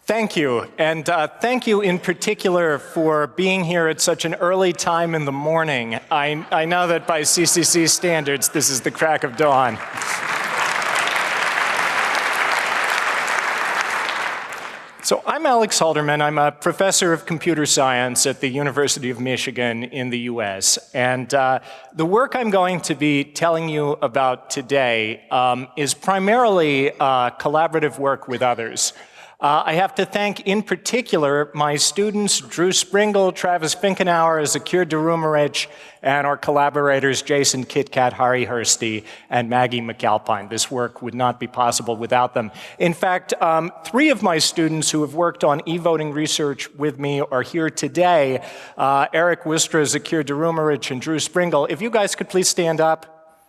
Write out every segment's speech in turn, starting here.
Thank you, and thank you in particular for being here at such an early time in the morning. I know that by CCC standards, this is the crack of dawn. So I'm Alex Halderman. I'm a professor of computer science at the University of Michigan in the US. And the work I'm going to be telling you about today is primarily collaborative work with others. I have to thank, in particular, my students, Drew Springle, Travis Finkenauer, Zakir Darumarich, and our collaborators, Jason Kitkat, Hari Hursty, and Maggie McAlpine. This work would not be possible without them. In fact, 3 of my students who have worked on e-voting research with me are here today. Eric Wistra, Zakir Darumarich, and Drew Springle. If you guys could please stand up.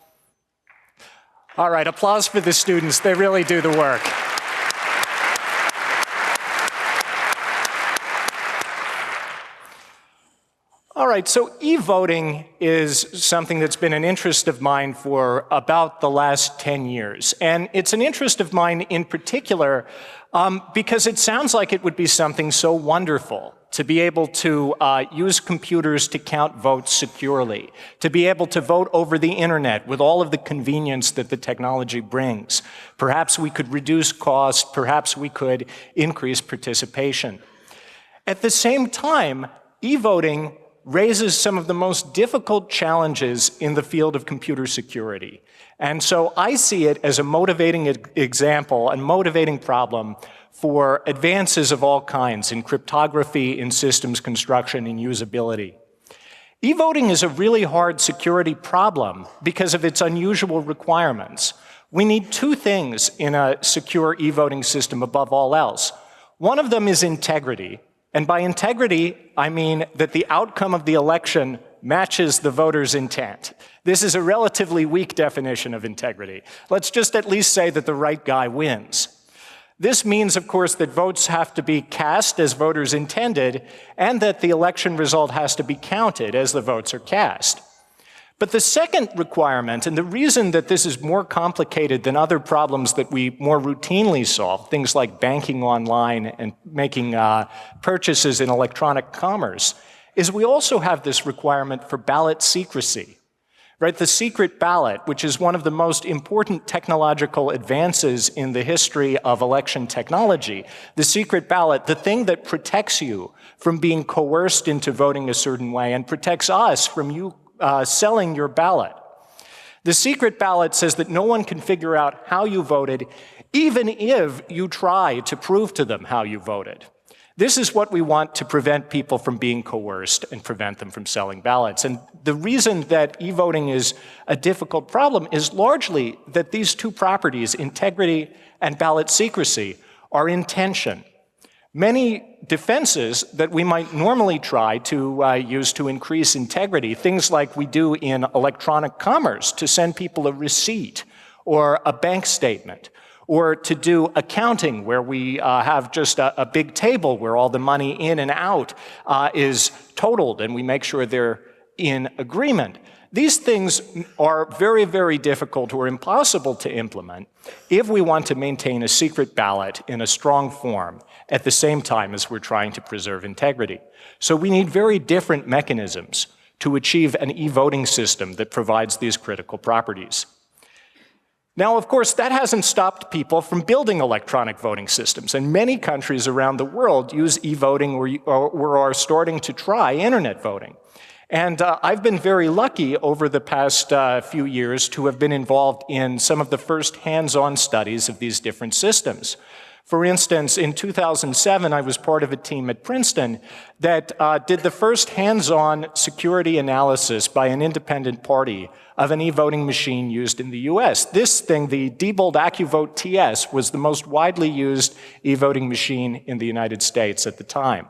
All right, applause for the students. They really do the work. All right, so e-voting is something that's been an interest of mine for about the last 10 years. And it's an interest of mine in particular because it sounds like it would be something so wonderful to be able to use computers to count votes securely, to be able to vote over the internet with all of the convenience that the technology brings. Perhaps we could reduce cost, perhaps we could increase participation. At the same time, e-voting raises some of the most difficult challenges in the field of computer security. And so I see it as a motivating example and motivating problem for advances of all kinds in cryptography, in systems construction, in usability. E-voting is a really hard security problem because of its unusual requirements. We need 2 things in a secure e-voting system above all else. One of them is integrity. And by integrity, I mean that the outcome of the election matches the voter's intent. This is a relatively weak definition of integrity. Let's just at least say that the right guy wins. This means, of course, that votes have to be cast as voters intended, and that the election result has to be counted as the votes are cast. But the second requirement, and the reason that this is more complicated than other problems that we more routinely solve, things like banking online and making purchases in electronic commerce, is we also have this requirement for ballot secrecy. Right? The secret ballot, which is one of the most important technological advances in the history of election technology, the secret ballot, the thing that protects you from being coerced into voting a certain way and protects us from you selling your ballot. The secret ballot says that no one can figure out how you voted, even if you try to prove to them how you voted. This is what we want to prevent people from being coerced and prevent them from selling ballots. And the reason that e-voting is a difficult problem is largely that these 2 properties, integrity and ballot secrecy, are in tension. Many defenses that we might normally try to use to increase integrity, things like we do in electronic commerce to send people a receipt or a bank statement, or to do accounting where we have just a big table where all the money in and out is totaled and we make sure they're in agreement. These things are very, very difficult or impossible to implement if we want to maintain a secret ballot in a strong form at the same time as we're trying to preserve integrity. So we need very different mechanisms to achieve an e-voting system that provides these critical properties. Now, of course, that hasn't stopped people from building electronic voting systems, and many countries around the world use e-voting or are starting to try internet voting. And I've been very lucky over the past few years to have been involved in some of the first hands-on studies of these different systems. For instance, in 2007, I was part of a team at Princeton that did the first hands-on security analysis by an independent party of an e-voting machine used in the US. This thing, the Diebold AccuVote TS, was the most widely used e-voting machine in the United States at the time.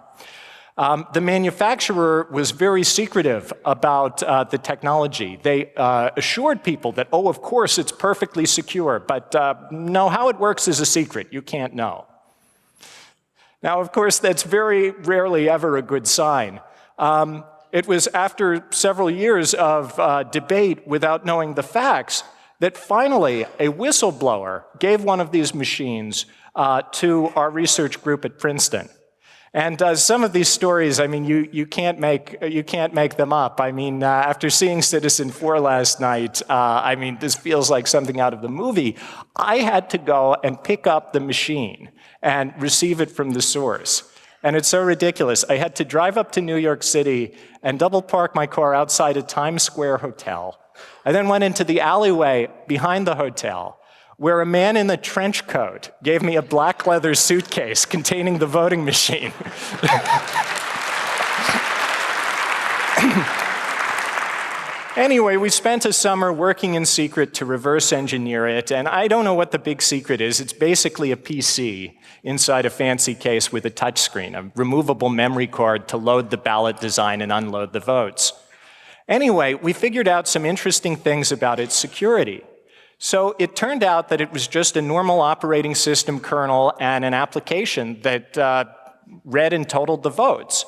The manufacturer was very secretive about the technology. They assured people that, oh, of course, it's perfectly secure, but no, how it works is a secret. You can't know. Now, of course, that's very rarely ever a good sign. It was after several years of debate without knowing the facts that finally a whistleblower gave one of these machines to our research group at Princeton. And some of these stories, I mean, you can't make them up. I mean, after seeing Citizen4 last night, I mean, this feels like something out of the movie. I had to go and pick up the machine and receive it from the source. And it's so ridiculous. I had to drive up to New York City and double park my car outside a Times Square hotel. I then went into the alleyway behind the hotel, where a man in a trench coat gave me a black leather suitcase containing the voting machine. Anyway, we spent a summer working in secret to reverse engineer it, and I don't know what the big secret is. It's basically a PC inside a fancy case with a touchscreen, a removable memory card to load the ballot design and unload the votes. Anyway, we figured out some interesting things about its security. So it turned out that it was just a normal operating system kernel and an application that read and totaled the votes.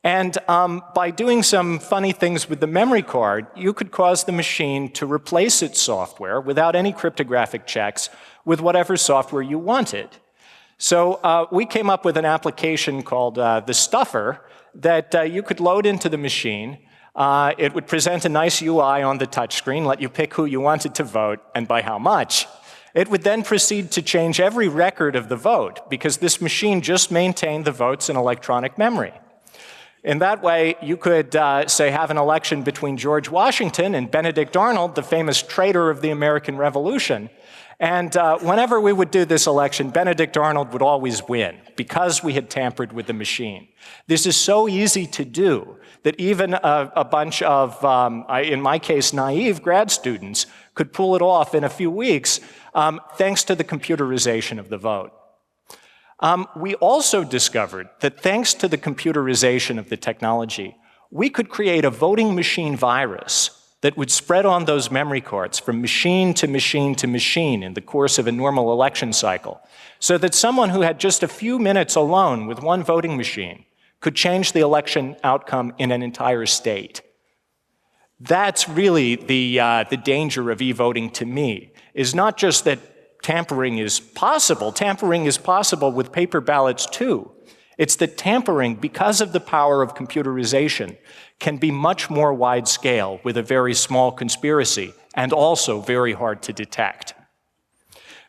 And by doing some funny things with the memory card, you could cause the machine to replace its software without any cryptographic checks with whatever software you wanted. So we came up with an application called the Stuffer that you could load into the machine. It would present a nice UI on the touchscreen, let you pick who you wanted to vote and by how much. It would then proceed to change every record of the vote, because this machine just maintained the votes in electronic memory. In that way, you could, say, have an election between George Washington and Benedict Arnold, the famous traitor of the American Revolution. And whenever we would do this election, Benedict Arnold would always win, because we had tampered with the machine. This is so easy to do that even a bunch of, in my case, naive grad students could pull it off in a few weeks, thanks to the computerization of the vote. We also discovered that thanks to the computerization of the technology, we could create a voting machine virus that would spread on those memory cards from machine to machine to machine in the course of a normal election cycle, so that someone who had just a few minutes alone with one voting machine could change the election outcome in an entire state. That's really the danger of e-voting to me, is not just that tampering is possible with paper ballots too. It's that tampering, because of the power of computerization, can be much more wide scale with a very small conspiracy, and also very hard to detect.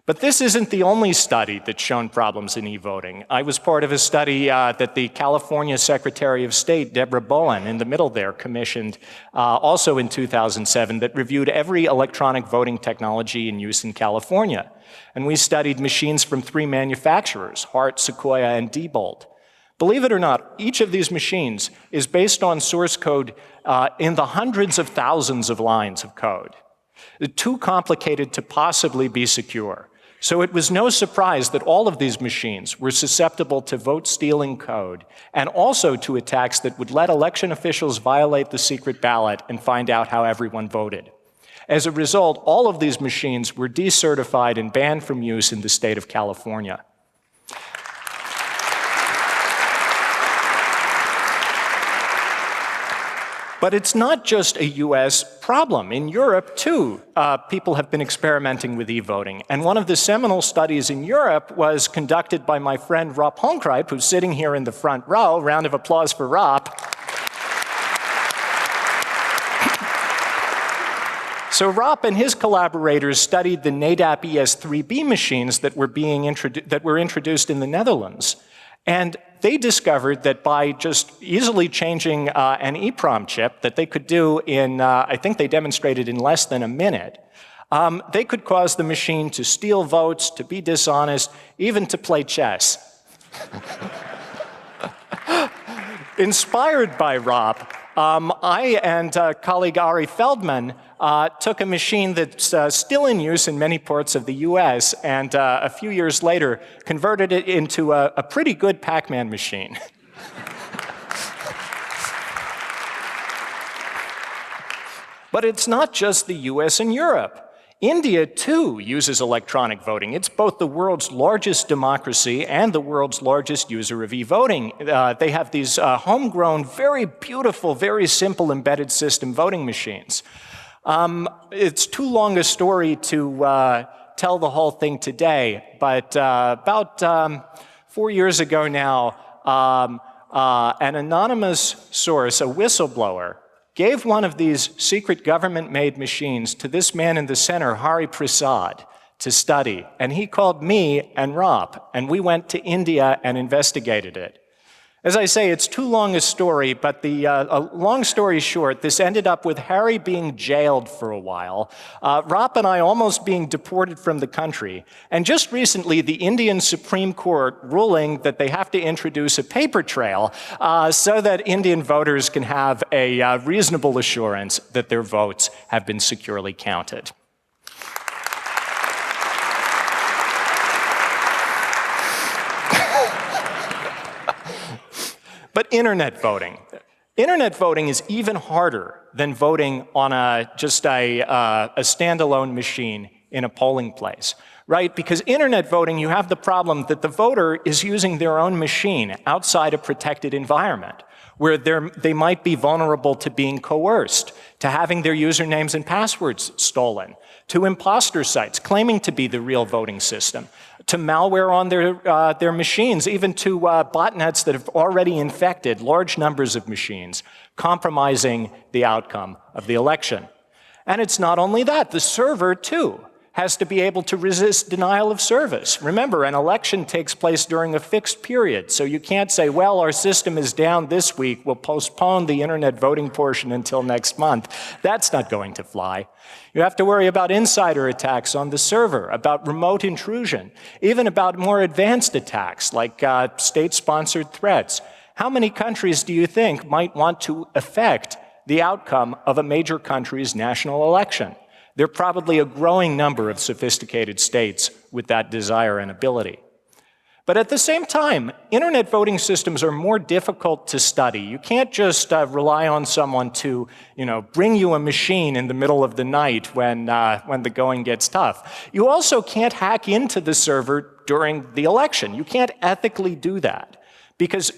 But this isn't the only study that's shown problems in e-voting. I was part of a study that the California Secretary of State, Deborah Bowen, in the middle there, commissioned also in 2007, that reviewed every electronic voting technology in use in California. And we studied machines from 3 manufacturers, Hart, Sequoia, and Diebold. Believe it or not, each of these machines is based on source code in the hundreds of thousands of lines of code. Too complicated to possibly be secure. So it was no surprise that all of these machines were susceptible to vote-stealing code, and also to attacks that would let election officials violate the secret ballot and find out how everyone voted. As a result, all of these machines were decertified and banned from use in the state of California. But it's not just a US problem. In Europe, too, people have been experimenting with e-voting. And one of the seminal studies in Europe was conducted by my friend Rob Honkrijp, who's sitting here in the front row. Round of applause for Rob. So Rob and his collaborators studied the NADAP ES3B machines that were introduced in the Netherlands. And they discovered that by just easily changing an EEPROM chip that they could do in, I think they demonstrated in less than a minute, they could cause the machine to steal votes, to be dishonest, even to play chess. Inspired by Rob, I and colleague Ari Feldman took a machine that's still in use in many parts of the US, and a few years later converted it into a pretty good Pac-Man machine. But it's not just the US and Europe. India, too, uses electronic voting. It's both the world's largest democracy and the world's largest user of e-voting. They have these homegrown, very beautiful, very simple embedded system voting machines. It's too long a story to tell the whole thing today, but about 4 years ago now, an anonymous source, a whistleblower, gave one of these secret government-made machines to this man in the center, Hari Prasad, to study. And he called me and Rob, and we went to India and investigated it. As I say, it's too long a story, but a long story short, this ended up with Harry being jailed for a while, Rob and I almost being deported from the country, and just recently the Indian Supreme Court ruling that they have to introduce a paper trail so that Indian voters can have a reasonable assurance that their votes have been securely counted. But internet voting. Internet voting is even harder than voting on just a standalone machine in a polling place, right? Because internet voting, you have the problem that the voter is using their own machine outside a protected environment, where they might be vulnerable to being coerced, to having their usernames and passwords stolen, to imposter sites claiming to be the real voting system, to malware on their machines, even to botnets that have already infected large numbers of machines, compromising the outcome of the election. And it's not only that, the server, too, has to be able to resist denial of service. Remember, an election takes place during a fixed period, so you can't say, well, our system is down this week, we'll postpone the internet voting portion until next month. That's not going to fly. You have to worry about insider attacks on the server, about remote intrusion, even about more advanced attacks like state-sponsored threats. How many countries do you think might want to affect the outcome of a major country's national election? There are probably a growing number of sophisticated states with that desire and ability. But at the same time, internet voting systems are more difficult to study. You can't just rely on someone to, bring you a machine in the middle of the night when the going gets tough. You also can't hack into the server during the election. You can't ethically do that. Because,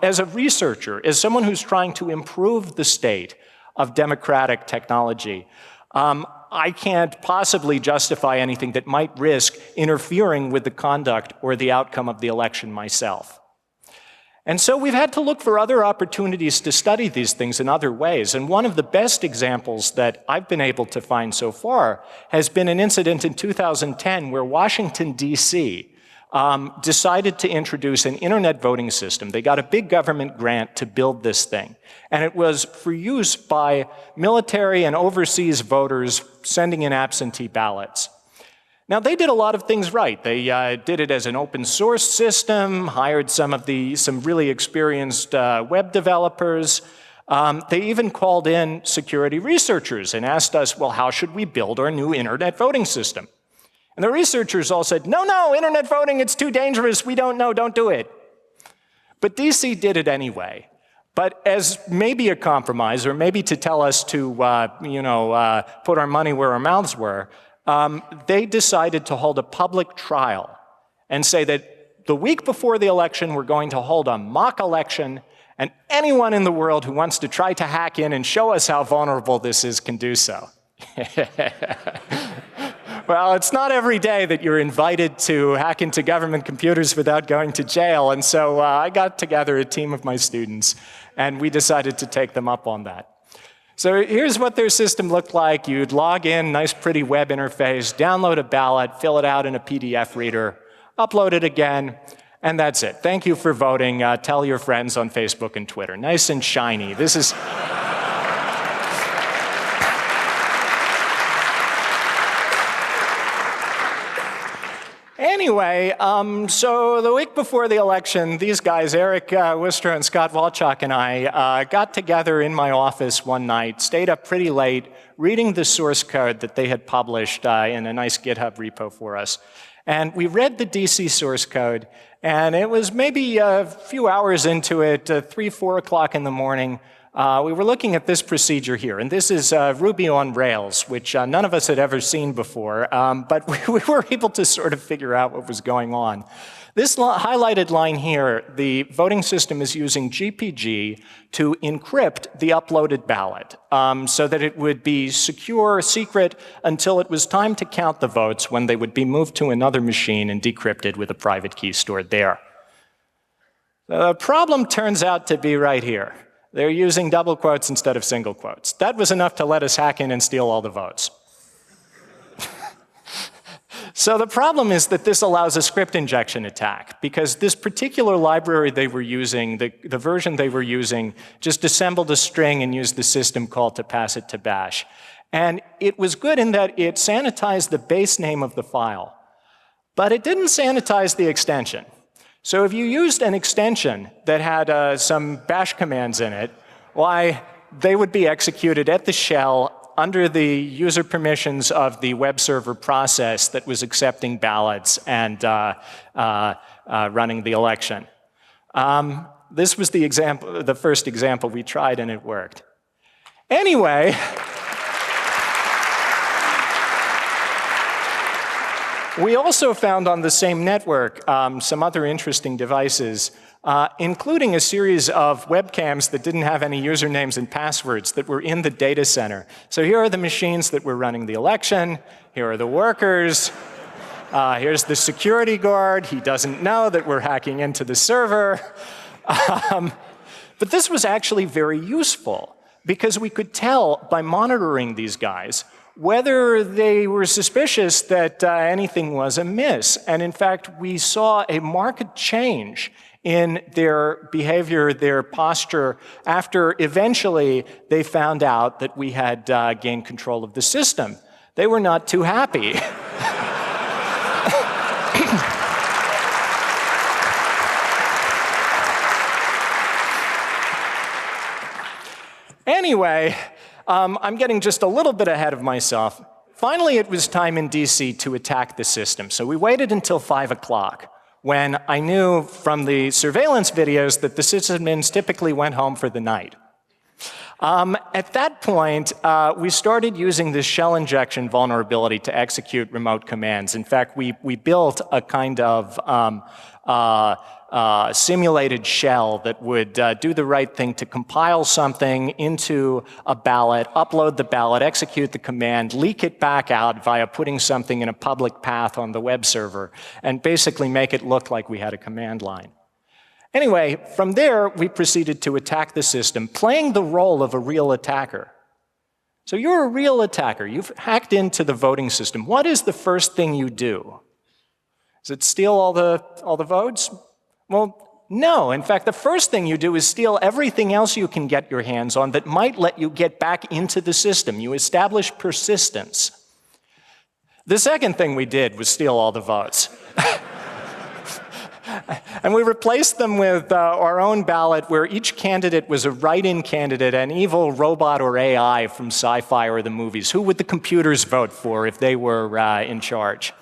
as a researcher, as someone who's trying to improve the state of democratic technology, I can't possibly justify anything that might risk interfering with the conduct or the outcome of the election myself. And so we've had to look for other opportunities to study these things in other ways. And one of the best examples that I've been able to find so far has been an incident in 2010 where Washington, D.C., decided to introduce an internet voting system. They got a big government grant to build this thing. And it was for use by military and overseas voters sending in absentee ballots. Now, they did a lot of things right. They did it as an open source system, hired some really experienced web developers. They even called in security researchers and asked us, well, how should we build our new internet voting system? And the researchers all said, no, internet voting, it's too dangerous, we don't know, don't do it. But DC did it anyway. But as maybe a compromise, or maybe to tell us to, put our money where our mouths were, they decided to hold a public trial and say that the week before the election, we're going to hold a mock election, and anyone in the world who wants to try to hack in and show us how vulnerable this is can do so. Well, it's not every day that you're invited to hack into government computers without going to jail, and so I got together a team of my students, and we decided to take them up on that. So here's what their system looked like. You'd log in, nice pretty web interface, download a ballot, fill it out in a PDF reader, upload it again, and that's it. Thank you for voting. Tell your friends on Facebook and Twitter. Nice and shiny. This is... Anyway, so the week before the election, these guys, Eric Worcester and Scott Walchuk and I, got together in my office one night, stayed up pretty late, reading the source code that they had published in a nice GitHub repo for us. And we read the DC source code, and it was maybe a few hours into it, 3, 4 o'clock in the morning. We were looking at this procedure here, and this is Ruby on Rails, which none of us had ever seen before, but we were able to sort of figure out what was going on. This highlighted line here, the voting system is using GPG to encrypt the uploaded ballot so that it would be secure, secret, until it was time to count the votes, when they would be moved to another machine and decrypted with a private key stored there. The problem turns out to be right here. They're using double quotes instead of single quotes. That was enough to let us hack in and steal all the votes. So the problem is that this allows a script injection attack, because this particular library they were using, the version they were using, just assembled a string and used the system call to pass it to bash. And it was good in that it sanitized the base name of the file, but it didn't sanitize the extension. So if you used an extension that had some bash commands in it, why, they would be executed at the shell under the user permissions of the web server process that was accepting ballots and running the election. This was the first example we tried, and it worked. Anyway, we also found on the same network some other interesting devices, including a series of webcams that didn't have any usernames and passwords that were in the data center. So here are the machines that were running the election. Here are the workers. Here's the security guard. He doesn't know that we're hacking into the server. But this was actually very useful, because we could tell by monitoring these guys whether they were suspicious that anything was amiss. And in fact, we saw a marked change in their behavior, their posture, after eventually they found out that we had gained control of the system. They were not too happy. Anyway, I'm getting just a little bit ahead of myself. Finally, it was time in DC to attack the system. So we waited until 5 o'clock, when I knew from the surveillance videos that the sysadmins typically went home for the night. At that point, we started using this shell injection vulnerability to execute remote commands. In fact, we built a kind of simulated shell that would do the right thing to compile something into a ballot, upload the ballot, execute the command, leak it back out via putting something in a public path on the web server, and basically make it look like we had a command line. Anyway, from there, we proceeded to attack the system, playing the role of a real attacker. So you're a real attacker. You've hacked into the voting system. What is the first thing you do? Is it steal all the votes? Well, no. In fact, the first thing you do is steal everything else you can get your hands on that might let you get back into the system. You establish persistence. The second thing we did was steal all the votes. And we replaced them with our own ballot, where each candidate was a write-in candidate, an evil robot or AI from sci-fi or the movies. Who would the computers vote for if they were in charge?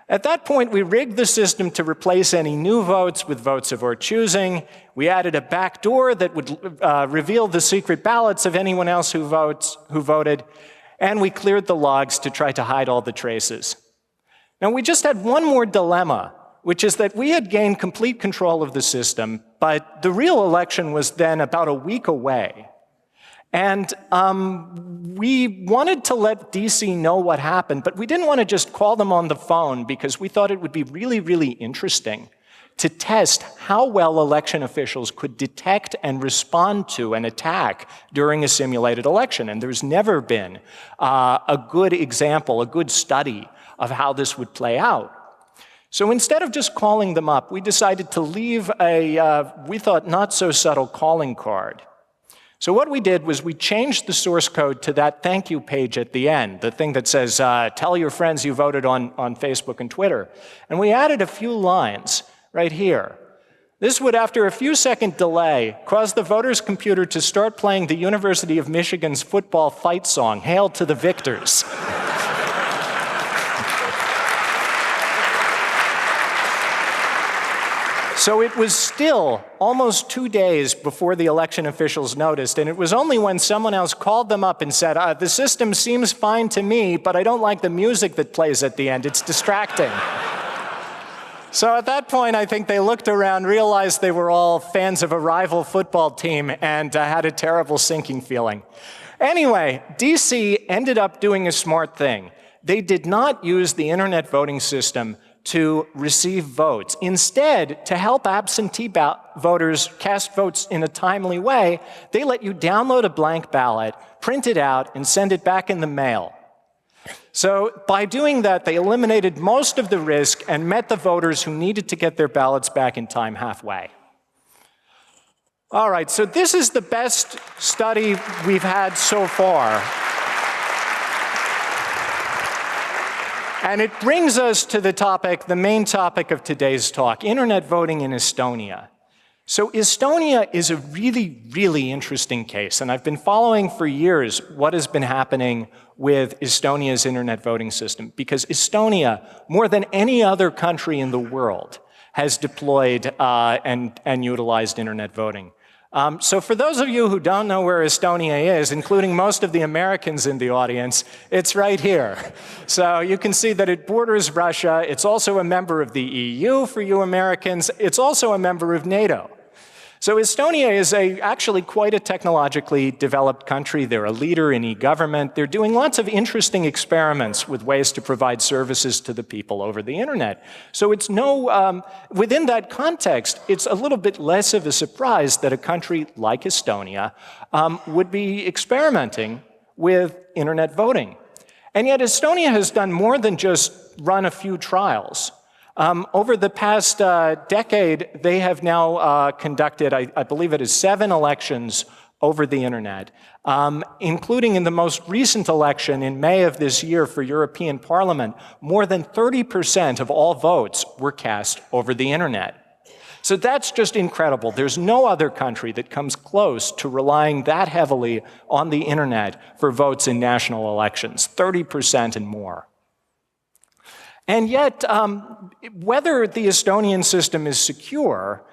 At that point, we rigged the system to replace any new votes with votes of our choosing. We added a backdoor that would reveal the secret ballots of anyone else who voted. And we cleared the logs to try to hide all the traces. Now, we just had one more dilemma, which is that we had gained complete control of the system, but the real election was then about a week away. And we wanted to let DC know what happened, but we didn't want to just call them on the phone, because we thought it would be really, really interesting to test how well election officials could detect and respond to an attack during a simulated election. And there's never been a good example, a good study of how this would play out. So instead of just calling them up, we decided to leave a, we thought, not so subtle calling card. So what we did was we changed the source code to that thank you page at the end, the thing that says, tell your friends you voted on Facebook and Twitter. And we added a few lines right here. This would, after a few second delay, cause the voter's computer to start playing the University of Michigan's football fight song, Hail to the Victors. So it was still almost 2 days before the election officials noticed, and it was only when someone else called them up and said, the system seems fine to me, but I don't like the music that plays at the end. It's distracting. So at that point, I think they looked around, realized they were all fans of a rival football team, and had a terrible sinking feeling. Anyway, DC ended up doing a smart thing. They did not use the internet voting system to receive votes. Instead, to help absentee voters cast votes in a timely way, they let you download a blank ballot, print it out, and send it back in the mail. So by doing that, they eliminated most of the risk and met the voters who needed to get their ballots back in time halfway. All right, so this is the best study we've had so far. And it brings us to the topic, the main topic of today's talk, internet voting in Estonia. So Estonia is a really, really interesting case, and I've been following for years what has been happening with Estonia's internet voting system, because Estonia, more than any other country in the world, has deployed and utilized internet voting. So for those of you who don't know where Estonia is, including most of the Americans in the audience, it's right here. So you can see that it borders Russia. It's also a member of the EU for you Americans. It's also a member of NATO. So Estonia is actually quite a technologically developed country. They're a leader in e-government. They're doing lots of interesting experiments with ways to provide services to the people over the internet. So it's within that context, it's a little bit less of a surprise that a country like Estonia would be experimenting with internet voting. And yet Estonia has done more than just run a few trials. Over the past decade, they have now conducted, I believe it is 7 elections over the internet, including in the most recent election in May of this year for European Parliament, more than 30% of all votes were cast over the internet. So that's just incredible. There's no other country that comes close to relying that heavily on the internet for votes in national elections, 30% and more. And yet, whether the Estonian system is secure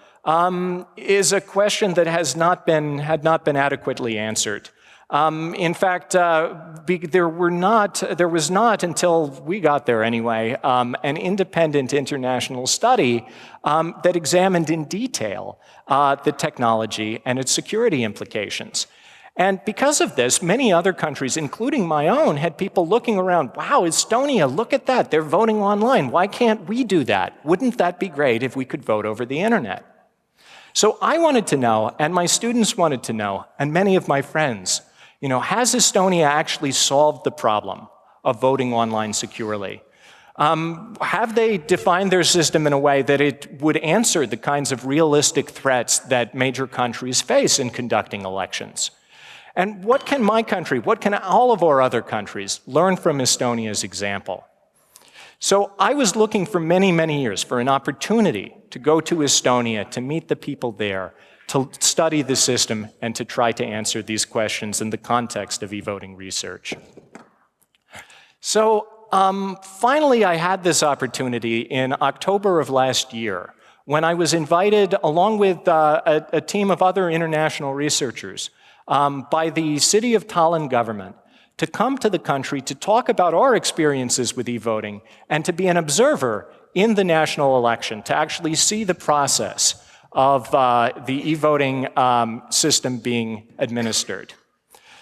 is a question that had not been adequately answered. In fact, there was not until we got there anyway, an independent international study that examined in detail the technology and its security implications. And because of this, many other countries, including my own, had people looking around, wow, Estonia, look at that, they're voting online. Why can't we do that? Wouldn't that be great if we could vote over the internet? So I wanted to know, and my students wanted to know, and many of my friends, has Estonia actually solved the problem of voting online securely? Have they defined their system in a way that it would answer the kinds of realistic threats that major countries face in conducting elections? And what can my country, what can all of our other countries learn from Estonia's example? So I was looking for many, many years for an opportunity to go to Estonia, to meet the people there, to study the system, and to try to answer these questions in the context of e-voting research. So finally, I had this opportunity in October of last year when I was invited, along with a team of other international researchers, by the City of Tallinn government to come to the country to talk about our experiences with e-voting and to be an observer in the national election, to actually see the process of the e-voting system being administered.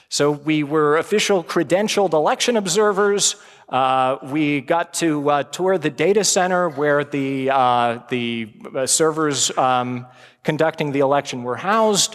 So we were official credentialed election observers. We got to tour the data center where the servers conducting the election were housed.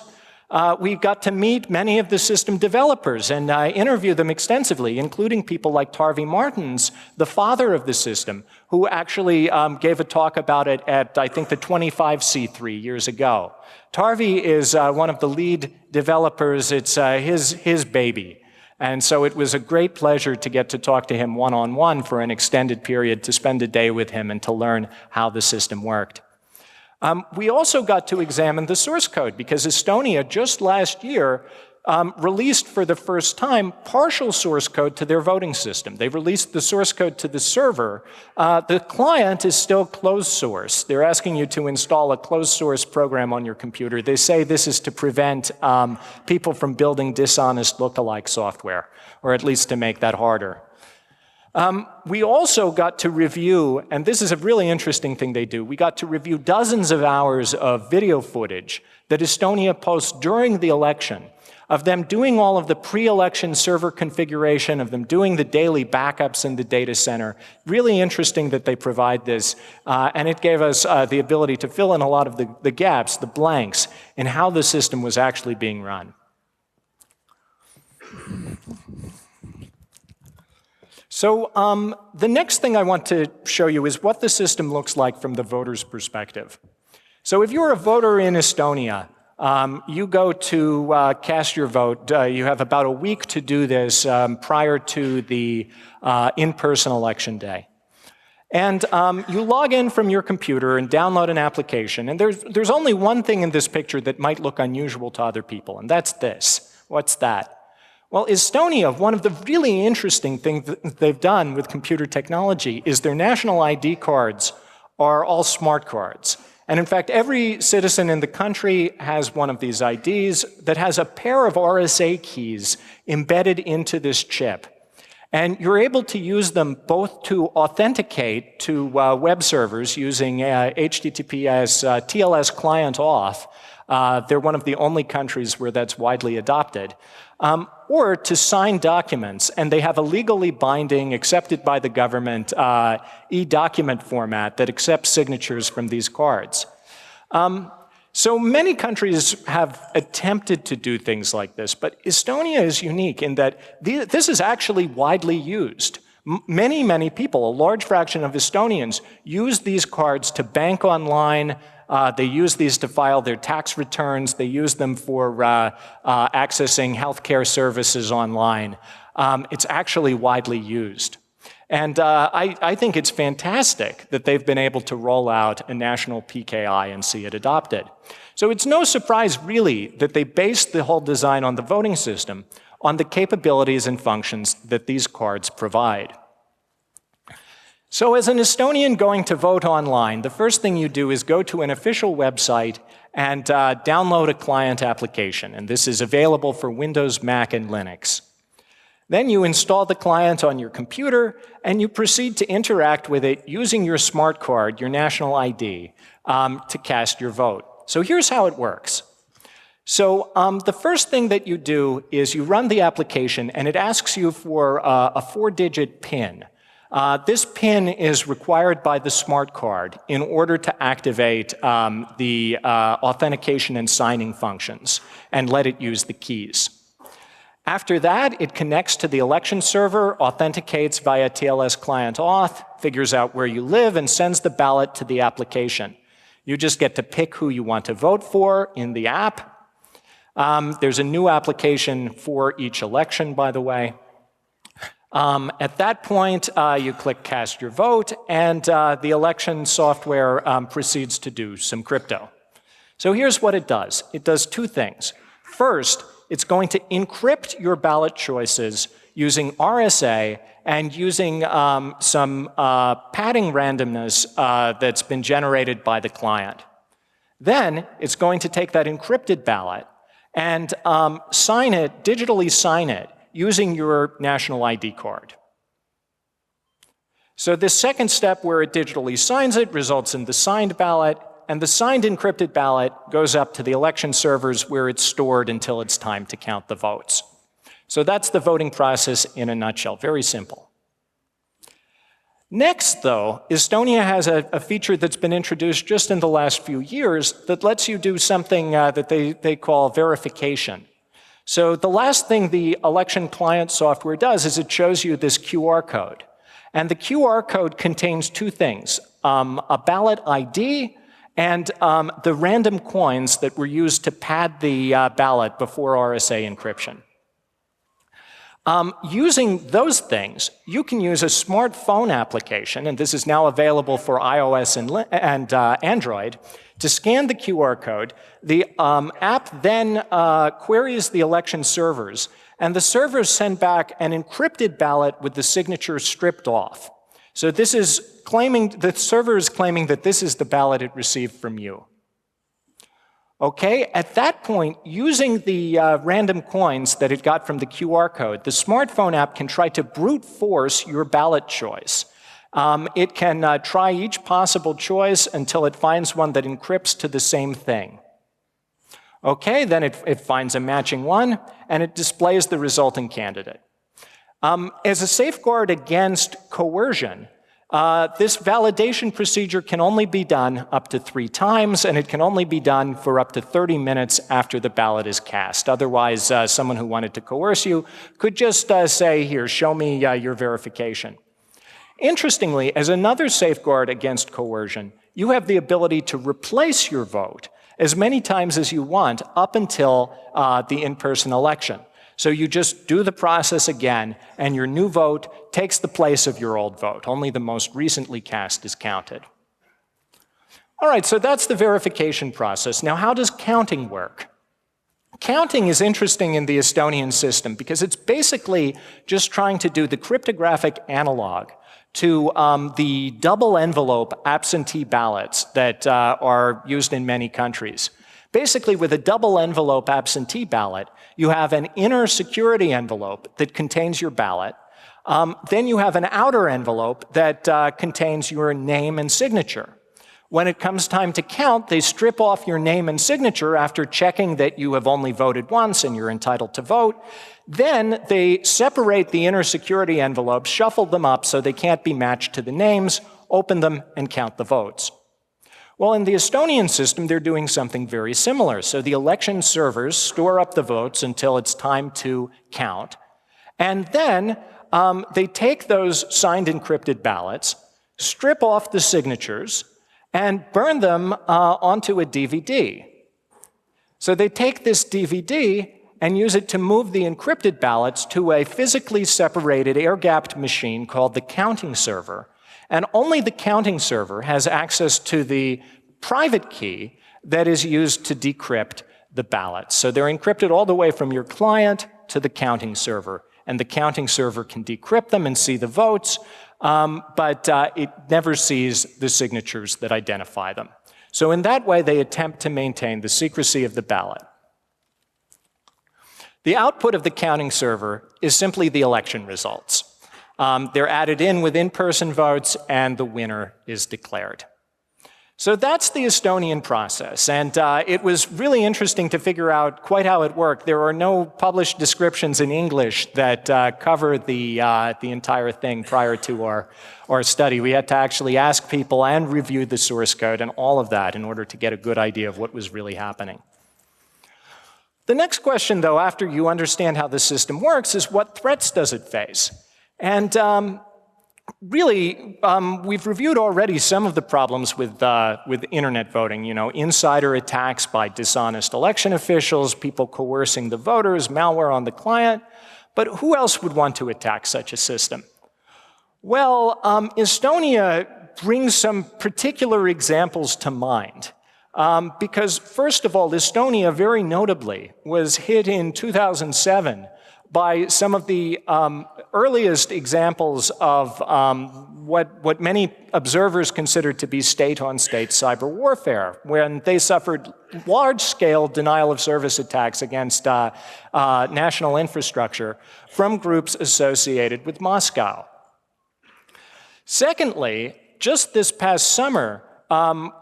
We got to meet many of the system developers and interview them extensively, including people like Tarvi Martins, the father of the system, who actually gave a talk about it at, I think, the 25C3 years ago. Tarvi is one of the lead developers. It's his baby. And so it was a great pleasure to get to talk to him one-on-one for an extended period, to spend a day with him and to learn how the system worked. We also got to examine the source code because Estonia just last year released for the first time partial source code to their voting system. They released the source code to the server. The client is still closed source. They're asking you to install a closed source program on your computer. They say this is to prevent people from building dishonest lookalike software, or at least to make that harder. We also got to review, and this is a really interesting thing they do, we got to review dozens of hours of video footage that Estonia posts during the election of them doing all of the pre-election server configuration, of them doing the daily backups in the data center. Really interesting that they provide this, and it gave us the ability to fill in a lot of the gaps, the blanks, in how the system was actually being run. So the next thing I want to show you is what the system looks like from the voter's perspective. So if you're a voter in Estonia, you go to cast your vote. You have about a week to do this prior to the in-person election day. And you log in from your computer and download an application. And there's only one thing in this picture that might look unusual to other people, and that's this. What's that? Well, Estonia, one of the really interesting things that they've done with computer technology is their national ID cards are all smart cards. And in fact, every citizen in the country has one of these IDs that has a pair of RSA keys embedded into this chip. And you're able to use them both to authenticate to web servers using HTTPS TLS client auth. They're one of the only countries where that's widely adopted. Or to sign documents, and they have a legally binding, accepted by the government, e-document format that accepts signatures from these cards. So many countries have attempted to do things like this, but Estonia is unique in that this is actually widely used. Many, many people, a large fraction of Estonians, use these cards to bank online. They use these to file their tax returns. They use them for accessing healthcare services online. It's actually widely used. And I think it's fantastic that they've been able to roll out a national PKI and see it adopted. So it's no surprise, really, that they based the whole design on the voting system on the capabilities and functions that these cards provide. So as an Estonian going to vote online, the first thing you do is go to an official website and download a client application. And this is available for Windows, Mac, and Linux. Then you install the client on your computer, and you proceed to interact with it using your smart card, your national ID, to cast your vote. So here's how it works. So the first thing that you do is you run the application, and it asks you for a 4-digit PIN. This PIN is required by the smart card in order to activate the authentication and signing functions and let it use the keys. After that, it connects to the election server, authenticates via TLS client auth, figures out where you live, and sends the ballot to the application. You just get to pick who you want to vote for in the app. There's a new application for each election, by the way. At that point, you click Cast Your Vote, and the election software proceeds to do some crypto. So here's what it does. It does two things. First, it's going to encrypt your ballot choices using RSA and using some padding randomness that's been generated by the client. Then it's going to take that encrypted ballot and digitally sign it, using your national ID card. So this second step where it digitally signs it results in the signed ballot, and the signed encrypted ballot goes up to the election servers where it's stored until it's time to count the votes. So that's the voting process in a nutshell, very simple. Next, though, Estonia has a feature that's been introduced just in the last few years that lets you do something that they call verification. So the last thing the election client software does is it shows you this QR code. And the QR code contains two things, a ballot ID and the random coins that were used to pad the ballot before RSA encryption. Using those things, you can use a smartphone application, and this is now available for iOS and Android, to scan the QR code. The app then queries the election servers, and the servers send back an encrypted ballot with the signature stripped off. So this is the server is claiming that this is the ballot it received from you. Okay, at that point, using the random coins that it got from the QR code, the smartphone app can try to brute force your ballot choice. It can try each possible choice until it finds one that encrypts to the same thing. Okay, then it finds a matching one, and it displays the resulting candidate. As a safeguard against coercion, this validation procedure can only be done up to 3 times, and it can only be done for up to 30 minutes after the ballot is cast. Otherwise, someone who wanted to coerce you could just say, here, show me your verification. Interestingly, as another safeguard against coercion, you have the ability to replace your vote as many times as you want up until the in-person election. So you just do the process again, and your new vote takes the place of your old vote. Only the most recently cast is counted. All right, so that's the verification process. Now, how does counting work? Counting is interesting in the Estonian system because it's basically just trying to do the cryptographic analog to the double envelope absentee ballots that are used in many countries. Basically, with a double envelope absentee ballot, you have an inner security envelope that contains your ballot. Then you have an outer envelope that contains your name and signature. When it comes time to count, they strip off your name and signature after checking that you have only voted once and you're entitled to vote. Then they separate the inner security envelopes, shuffle them up so they can't be matched to the names, open them, and count the votes. Well, in the Estonian system, they're doing something very similar. So the election servers store up the votes until it's time to count. And then they take those signed encrypted ballots, strip off the signatures, and burn them onto a DVD. So they take this DVD and use it to move the encrypted ballots to a physically separated air-gapped machine called the counting server. And only the counting server has access to the private key that is used to decrypt the ballots. So they're encrypted all the way from your client to the counting server. And the counting server can decrypt them and see the votes, but it never sees the signatures that identify them. So in that way, they attempt to maintain the secrecy of the ballot. The output of the counting server is simply the election results. They're added in with in-person votes, and the winner is declared. So that's the Estonian process, and it was really interesting to figure out quite how it worked. There are no published descriptions in English that cover the entire thing prior to our study. We had to actually ask people and review the source code and all of that in order to get a good idea of what was really happening. The next question, though, after you understand how the system works, is what threats does it face? And really, we've reviewed already some of the problems with internet voting, you know, insider attacks by dishonest election officials, people coercing the voters, malware on the client. But who else would want to attack such a system? Well, Estonia brings some particular examples to mind. Because first of all, Estonia very notably was hit in 2007 by some of the earliest examples of what many observers considered to be state-on-state cyber warfare, when they suffered large-scale denial-of-service attacks against national infrastructure from groups associated with Moscow. Secondly, just this past summer,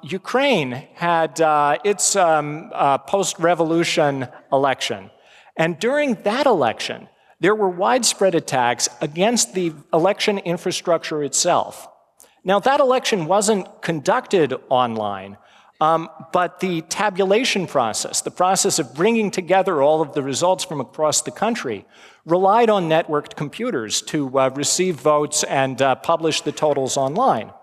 Ukraine had its post-revolution election. And during that election, there were widespread attacks against the election infrastructure itself. Now, that election wasn't conducted online, but the tabulation process, the process of bringing together all of the results from across the country, relied on networked computers to receive votes and publish the totals online.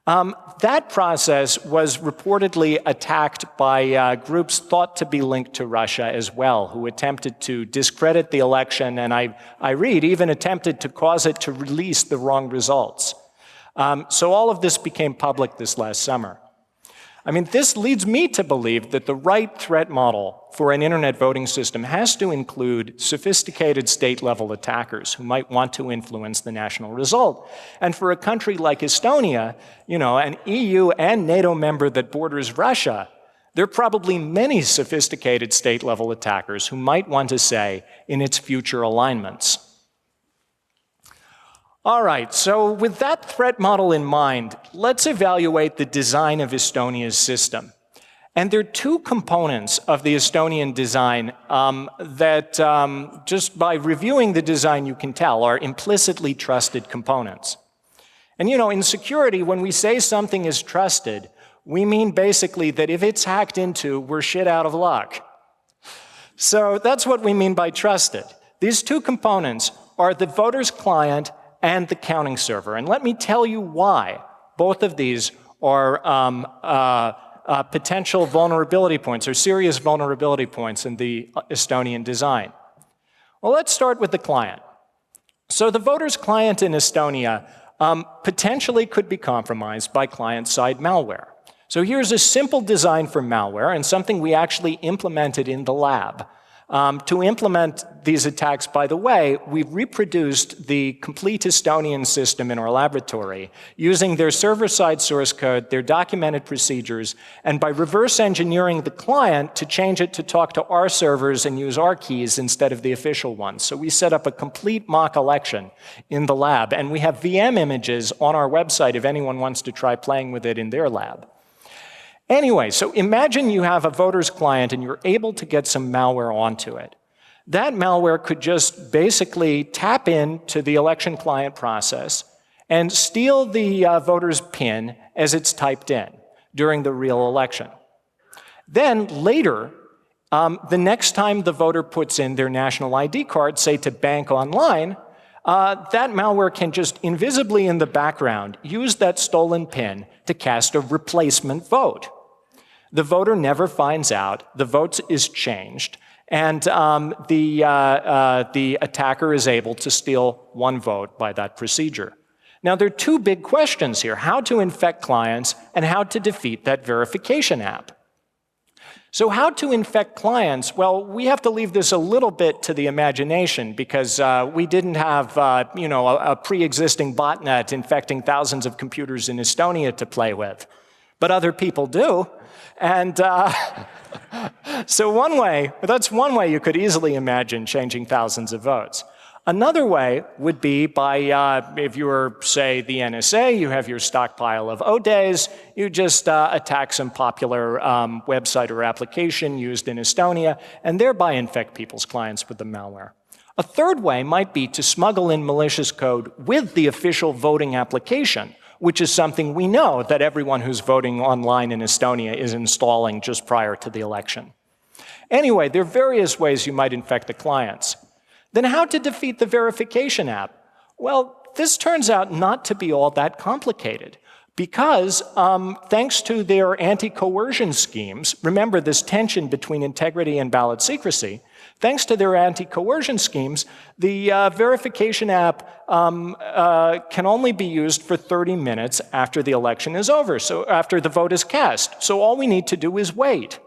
That process was reportedly attacked by groups thought to be linked to Russia as well, who attempted to discredit the election, and I read, even attempted to cause it to release the wrong results. So all of this became public this last summer. I mean, this leads me to believe that the right threat model for an internet voting system has to include sophisticated state-level attackers who might want to influence the national result. And for a country like Estonia, you know, an EU and NATO member that borders Russia, There are probably many sophisticated state-level attackers who might want to say in its future alignments. All right, so with that threat model in mind, let's evaluate the design of Estonia's system. And there are two components of the Estonian design that, just by reviewing the design you can tell, are implicitly trusted components. And you know, in security, when we say something is trusted, we mean basically that if it's hacked into, we're shit out of luck. So that's what we mean by trusted. These two components are the voter's client and the counting server. And let me tell you why both of these are potential vulnerability points or serious vulnerability points in the Estonian design. Well, let's start with the client. So the voter's client in Estonia potentially could be compromised by client-side malware. So here's a simple design for malware and something we actually implemented in the lab. To implement these attacks, by the way, we've reproduced the complete Estonian system in our laboratory using their server-side source code, their documented procedures, and by reverse engineering the client to change it to talk to our servers and use our keys instead of the official ones. So we set up a complete mock election in the lab, and we have VM images on our website if anyone wants to try playing with it in their lab. Anyway, so imagine you have a voter's client and you're able to get some malware onto it. That malware could just basically tap into the election client process and steal the voter's PIN as it's typed in during the real election. Then later, the next time the voter puts in their national ID card, say to bank online, that malware can just invisibly in the background use that stolen PIN to cast a replacement vote. The voter never finds out, the vote is changed, and the attacker is able to steal one vote by that procedure. Now, there are two big questions here: how to infect clients and how to defeat that verification app. So how to infect clients? Well, we have to leave this a little bit to the imagination because we didn't have a pre-existing botnet infecting thousands of computers in Estonia to play with. But other people do. And so that's one way you could easily imagine changing thousands of votes. Another way would be by, if you were, say, the NSA, you have your stockpile of O-days, you just attack some popular website or application used in Estonia, and thereby infect people's clients with the malware. A third way might be to smuggle in malicious code with the official voting application, which is something we know that everyone who's voting online in Estonia is installing just prior to the election. Anyway, there are various ways you might infect the clients. Then how to defeat the verification app? Well, this turns out not to be all that complicated because thanks to their anti-coercion schemes, remember this tension between integrity and ballot secrecy, thanks to their anti-coercion schemes, the verification app can only be used for 30 minutes after the election is over, so after the vote is cast. So all we need to do is wait.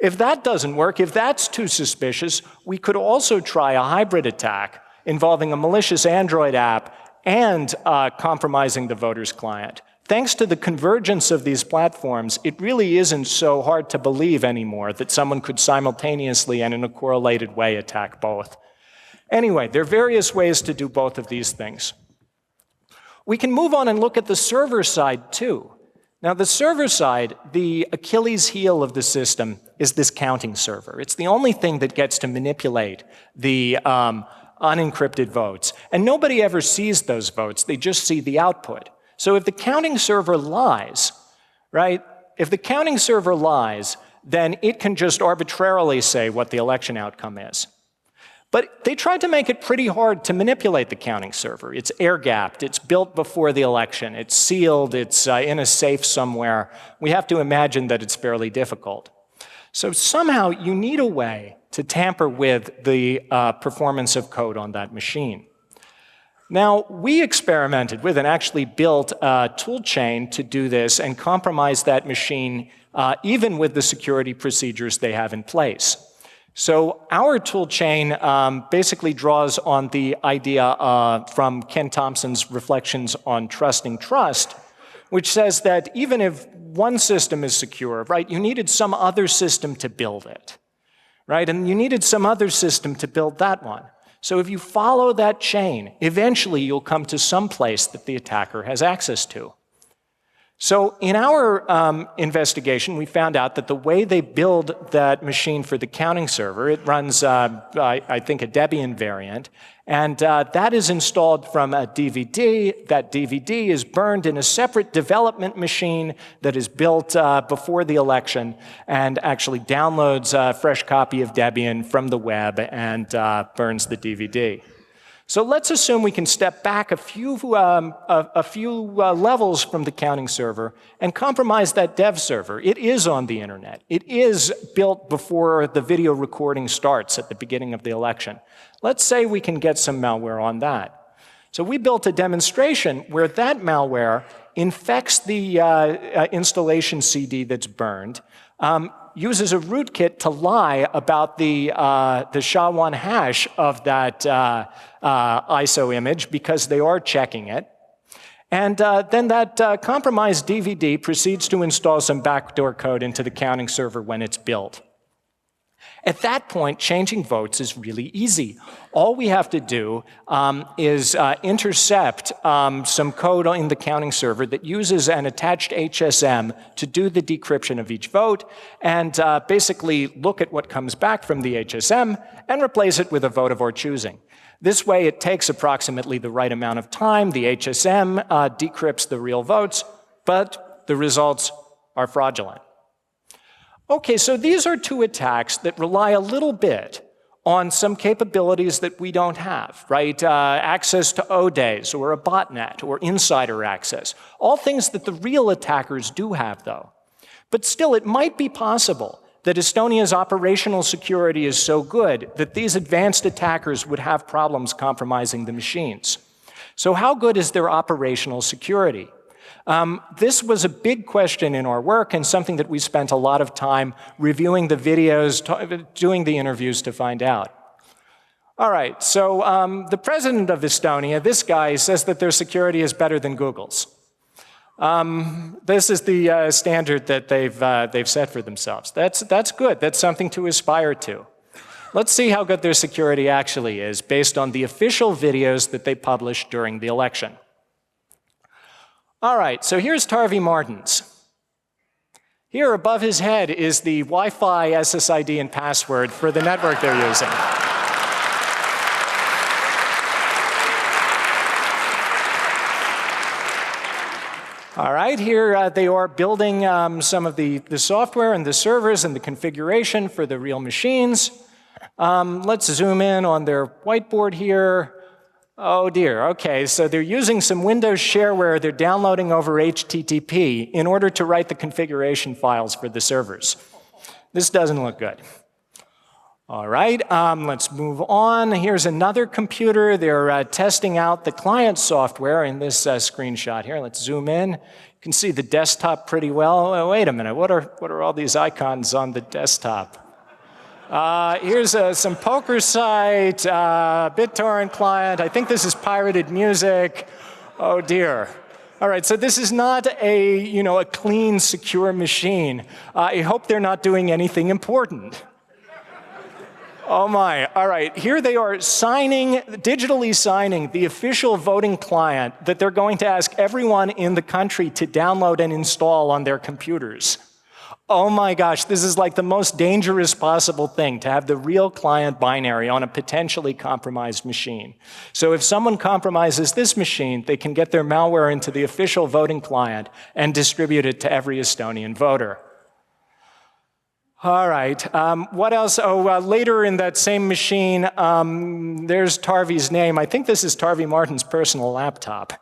If that doesn't work, if that's too suspicious, we could also try a hybrid attack involving a malicious Android app and compromising the voter's client. Thanks to the convergence of these platforms, it really isn't so hard to believe anymore that someone could simultaneously and in a correlated way attack both. Anyway, there are various ways to do both of these things. We can move on and look at the server side too. Now, the server side, the Achilles heel of the system, is this counting server. It's the only thing that gets to manipulate the unencrypted votes. And nobody ever sees those votes, they just see the output. So if the counting server lies, right, if the counting server lies, then it can just arbitrarily say what the election outcome is. But they tried to make it pretty hard to manipulate the counting server. It's air-gapped, it's built before the election, it's sealed, it's in a safe somewhere. We have to imagine that it's fairly difficult. So somehow you need a way to tamper with the performance of code on that machine. Now, we experimented with and actually built a tool chain to do this and compromise that machine even with the security procedures they have in place. So our tool chain basically draws on the idea from Ken Thompson's Reflections on Trusting Trust, which says that even if one system is secure, right, you needed some other system to build it, right? And you needed some other system to build that one. So if you follow that chain, eventually you'll come to some place that the attacker has access to. So in our investigation, we found out that the way they build that machine for the counting server, it runs, I think, a Debian variant, and that is installed from a DVD. That DVD is burned in a separate development machine that is built before the election and actually downloads a fresh copy of Debian from the web and burns the DVD. So let's assume we can step back a few levels from the counting server and compromise that dev server. It is on the internet. It is built before the video recording starts at the beginning of the election. Let's say we can get some malware on that. So we built a demonstration where that malware infects the installation CD that's burned, uses a rootkit to lie about the SHA-1 hash of that ISO image because they are checking it. And then that compromised DVD proceeds to install some backdoor code into the counting server when it's built. At that point, changing votes is really easy. All we have to do is intercept some code in the counting server that uses an attached HSM to do the decryption of each vote and basically look at what comes back from the HSM and replace it with a vote of our choosing. This way, it takes approximately the right amount of time. The HSM decrypts the real votes, but the results are fraudulent. Okay, so these are two attacks that rely a little bit on some capabilities that we don't have, right? Access to ODAys or a botnet or insider access. All things that the real attackers do have, though. But still, it might be possible that Estonia's operational security is so good that these advanced attackers would have problems compromising the machines. So how good is their operational security? This was a big question in our work and something that we spent a lot of time reviewing the videos, doing the interviews to find out. All right, so the president of Estonia, this guy, says that their security is better than Google's. This is the standard that they've set for themselves. That's good. That's something to aspire to. Let's see how good their security actually is based on the official videos that they published during the election. All right, so here's Tarvi Martins. Here above his head is the Wi-Fi SSID and password for the network they're using. All right, here they are building some of the software and the servers and the configuration for the real machines. Let's zoom in on their whiteboard here. Oh dear, okay, so they're using some Windows shareware they're downloading over HTTP in order to write the configuration files for the servers. This doesn't look good. All right, let's move on. Here's another computer. They're testing out the client software in this screenshot here. Let's zoom in. You can see the desktop pretty well. Oh, wait a minute, what are all these icons on the desktop? Here's some poker site, BitTorrent client. I think this is pirated music. Oh dear. All right, so this is not a clean, secure machine. I hope they're not doing anything important. Oh my, all right, here they are digitally signing the official voting client that they're going to ask everyone in the country to download and install on their computers. Oh my gosh, this is like the most dangerous possible thing, to have the real client binary on a potentially compromised machine. So if someone compromises this machine, they can get their malware into the official voting client and distribute it to every Estonian voter. All right, what else? Oh, later in that same machine, there's Tarvi's name. I think this is Tarvi Martin's personal laptop.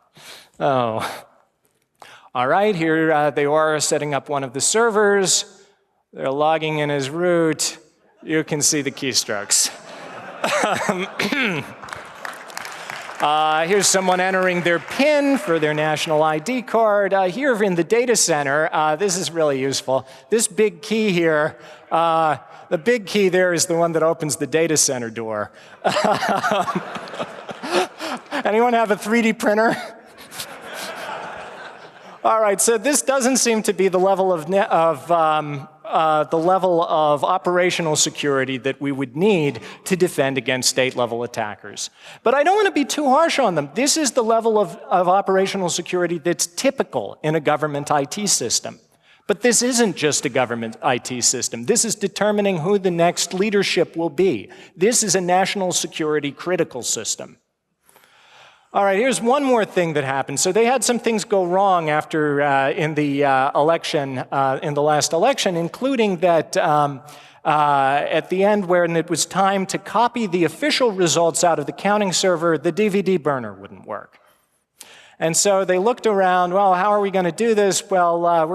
Oh. All right, here they are setting up one of the servers. They're logging in as root. You can see the keystrokes. Here's someone entering their PIN for their national ID card. Here in the data center, this is really useful. This big key here, the big key there is the one that opens the data center door. Anyone have a 3D printer? All right, so this doesn't seem to be the level of operational security that we would need to defend against state-level attackers. But I don't want to be too harsh on them. This is the level of operational security that's typical in a government IT system. But this isn't just a government IT system. This is determining who the next leadership will be. This is a national security critical system. All right, here's one more thing that happened. So they had some things go wrong after in the election, in the last election, including that at the end, when it was time to copy the official results out of the counting server, the DVD burner wouldn't work. And so they looked around, well, how are we going to do this? Well,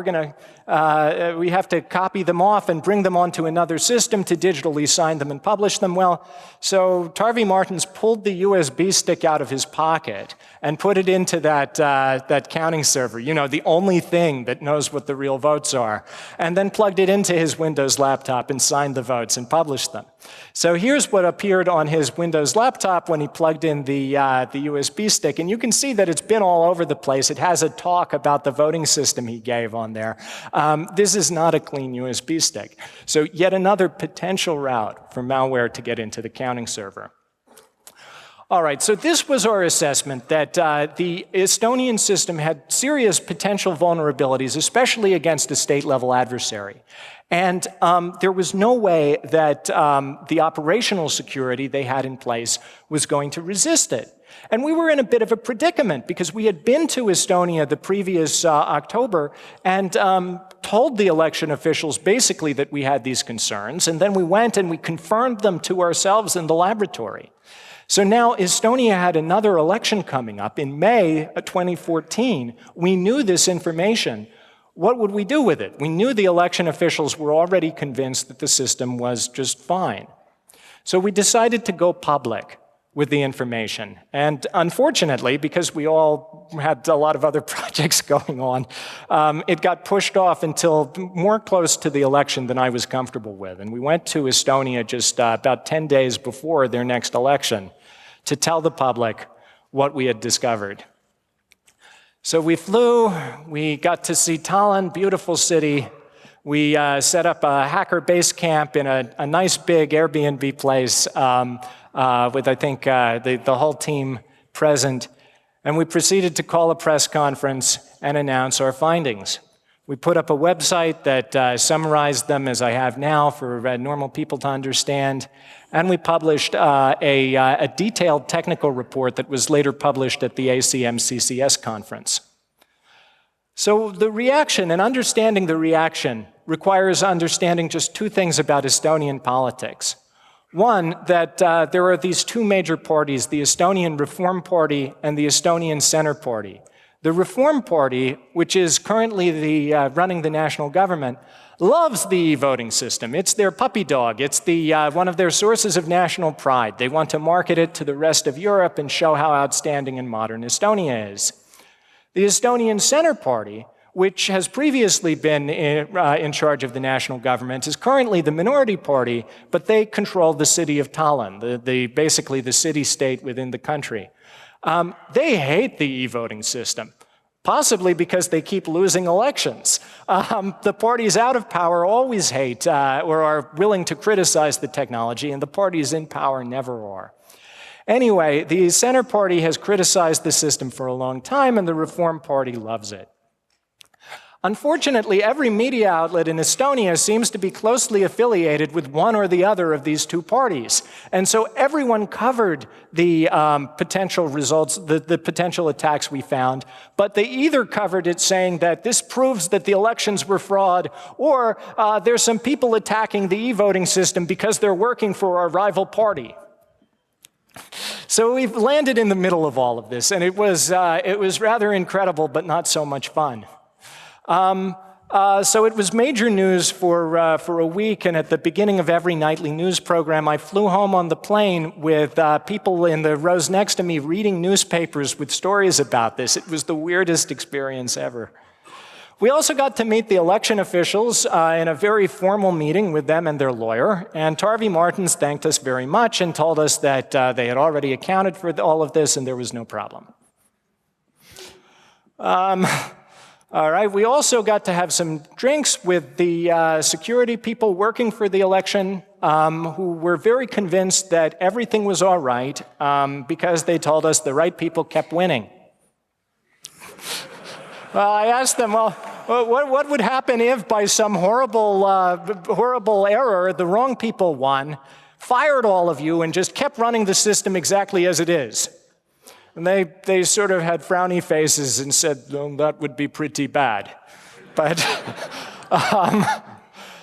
we have to copy them off and bring them onto another system to digitally sign them and publish them. Well, so Tarvi Martens pulled the USB stick out of his pocket and put it into that counting server, you know, the only thing that knows what the real votes are, and then plugged it into his Windows laptop and signed the votes and published them. So here's what appeared on his Windows laptop when he plugged in the USB stick, and you can see that it's been all over the place. It has a talk about the voting system he gave on there. This is not a clean USB stick. So yet another potential route for malware to get into the counting server. All right, so this was our assessment that the Estonian system had serious potential vulnerabilities, especially against a state-level adversary. And there was no way that the operational security they had in place was going to resist it. And we were in a bit of a predicament because we had been to Estonia the previous October and told the election officials basically that we had these concerns. And then we went and we confirmed them to ourselves in the laboratory. So now Estonia had another election coming up in May of 2014. We knew this information. What would we do with it? We knew the election officials were already convinced that the system was just fine. So we decided to go public with the information. And unfortunately, because we all had a lot of other projects going on, it got pushed off until more close to the election than I was comfortable with. And we went to Estonia just about 10 days before their next election to tell the public what we had discovered. So we flew, we got to see Tallinn, beautiful city. We set up a hacker base camp in a nice big Airbnb place with, I think, the whole team present. And we proceeded to call a press conference and announce our findings. We put up a website that summarized them as I have now for normal people to understand. And we published a detailed technical report that was later published at the ACM CCS conference. So the reaction and understanding the reaction requires understanding just two things about Estonian politics. One, that there are these two major parties, the Estonian Reform Party and the Estonian Center Party. The Reform Party, which is currently running the national government, loves the e-voting system. It's their puppy dog. It's one of their sources of national pride. They want to market it to the rest of Europe and show how outstanding and modern Estonia is. The Estonian Center Party, which has previously been in charge of the national government, is currently the minority party, but they control the city of Tallinn, basically the city-state within the country. They hate the e-voting system, possibly because they keep losing elections. The parties out of power always hate or are willing to criticize the technology, and the parties in power never are. Anyway, the Center Party has criticized the system for a long time, and the Reform Party loves it. Unfortunately, every media outlet in Estonia seems to be closely affiliated with one or the other of these two parties. And so everyone covered the potential results, the potential attacks we found, but they either covered it saying that this proves that the elections were fraud, or there's some people attacking the e-voting system because they're working for our rival party. So we've landed in the middle of all of this, and it was rather incredible, but not so much fun. So it was major news for a week, and at the beginning of every nightly news program, I flew home on the plane with people in the rows next to me reading newspapers with stories about this. It was the weirdest experience ever. We also got to meet the election officials in a very formal meeting with them and their lawyer, and Tarvi Martens thanked us very much and told us that they had already accounted for all of this and there was no problem. All right, we also got to have some drinks with the security people working for the election who were very convinced that everything was all right because they told us the right people kept winning. Well, I asked them, well, what would happen if by some horrible error the wrong people won, fired all of you, and just kept running the system exactly as it is? And they sort of had frowny faces and said, oh, that would be pretty bad. But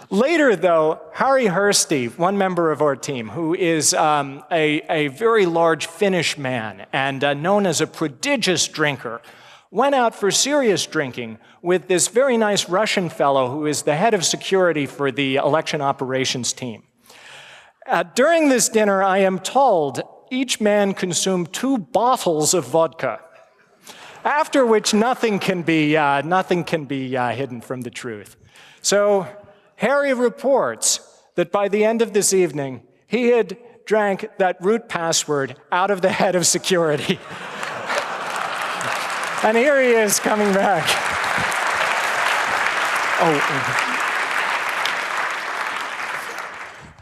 later, though, Harry Hursti, one member of our team, who is a very large Finnish man and known as a prodigious drinker, went out for serious drinking with this very nice Russian fellow who is the head of security for the election operations team. During this dinner, I am told, each man consumed 2 bottles of vodka, after which nothing can be hidden from the truth. So Harry reports that by the end of this evening, he had drank that root password out of the head of security. And here he is coming back.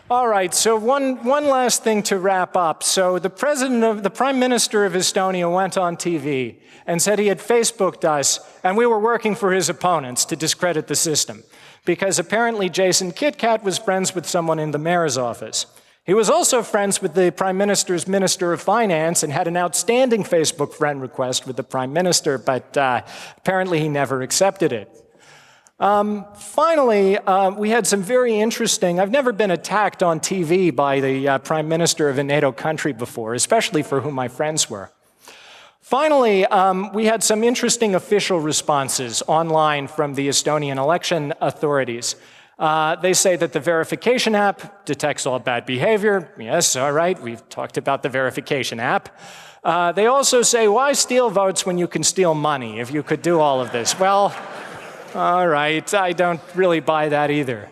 All right, so one last thing to wrap up. So the Prime Minister of Estonia went on TV and said he had Facebooked us, and we were working for his opponents to discredit the system, because apparently Jason Kitcat was friends with someone in the mayor's office. He was also friends with the Prime Minister's Minister of Finance and had an outstanding Facebook friend request with the Prime Minister, but apparently he never accepted it. Finally, we had some very interesting, I've never been attacked on TV by the Prime Minister of a NATO country before, especially for whom my friends were. Finally, we had some interesting official responses online from the Estonian election authorities. They say that the verification app detects all bad behavior. Yes, all right, we've talked about the verification app. They also say, why steal votes when you can steal money, if you could do all of this? Well, all right, I don't really buy that either.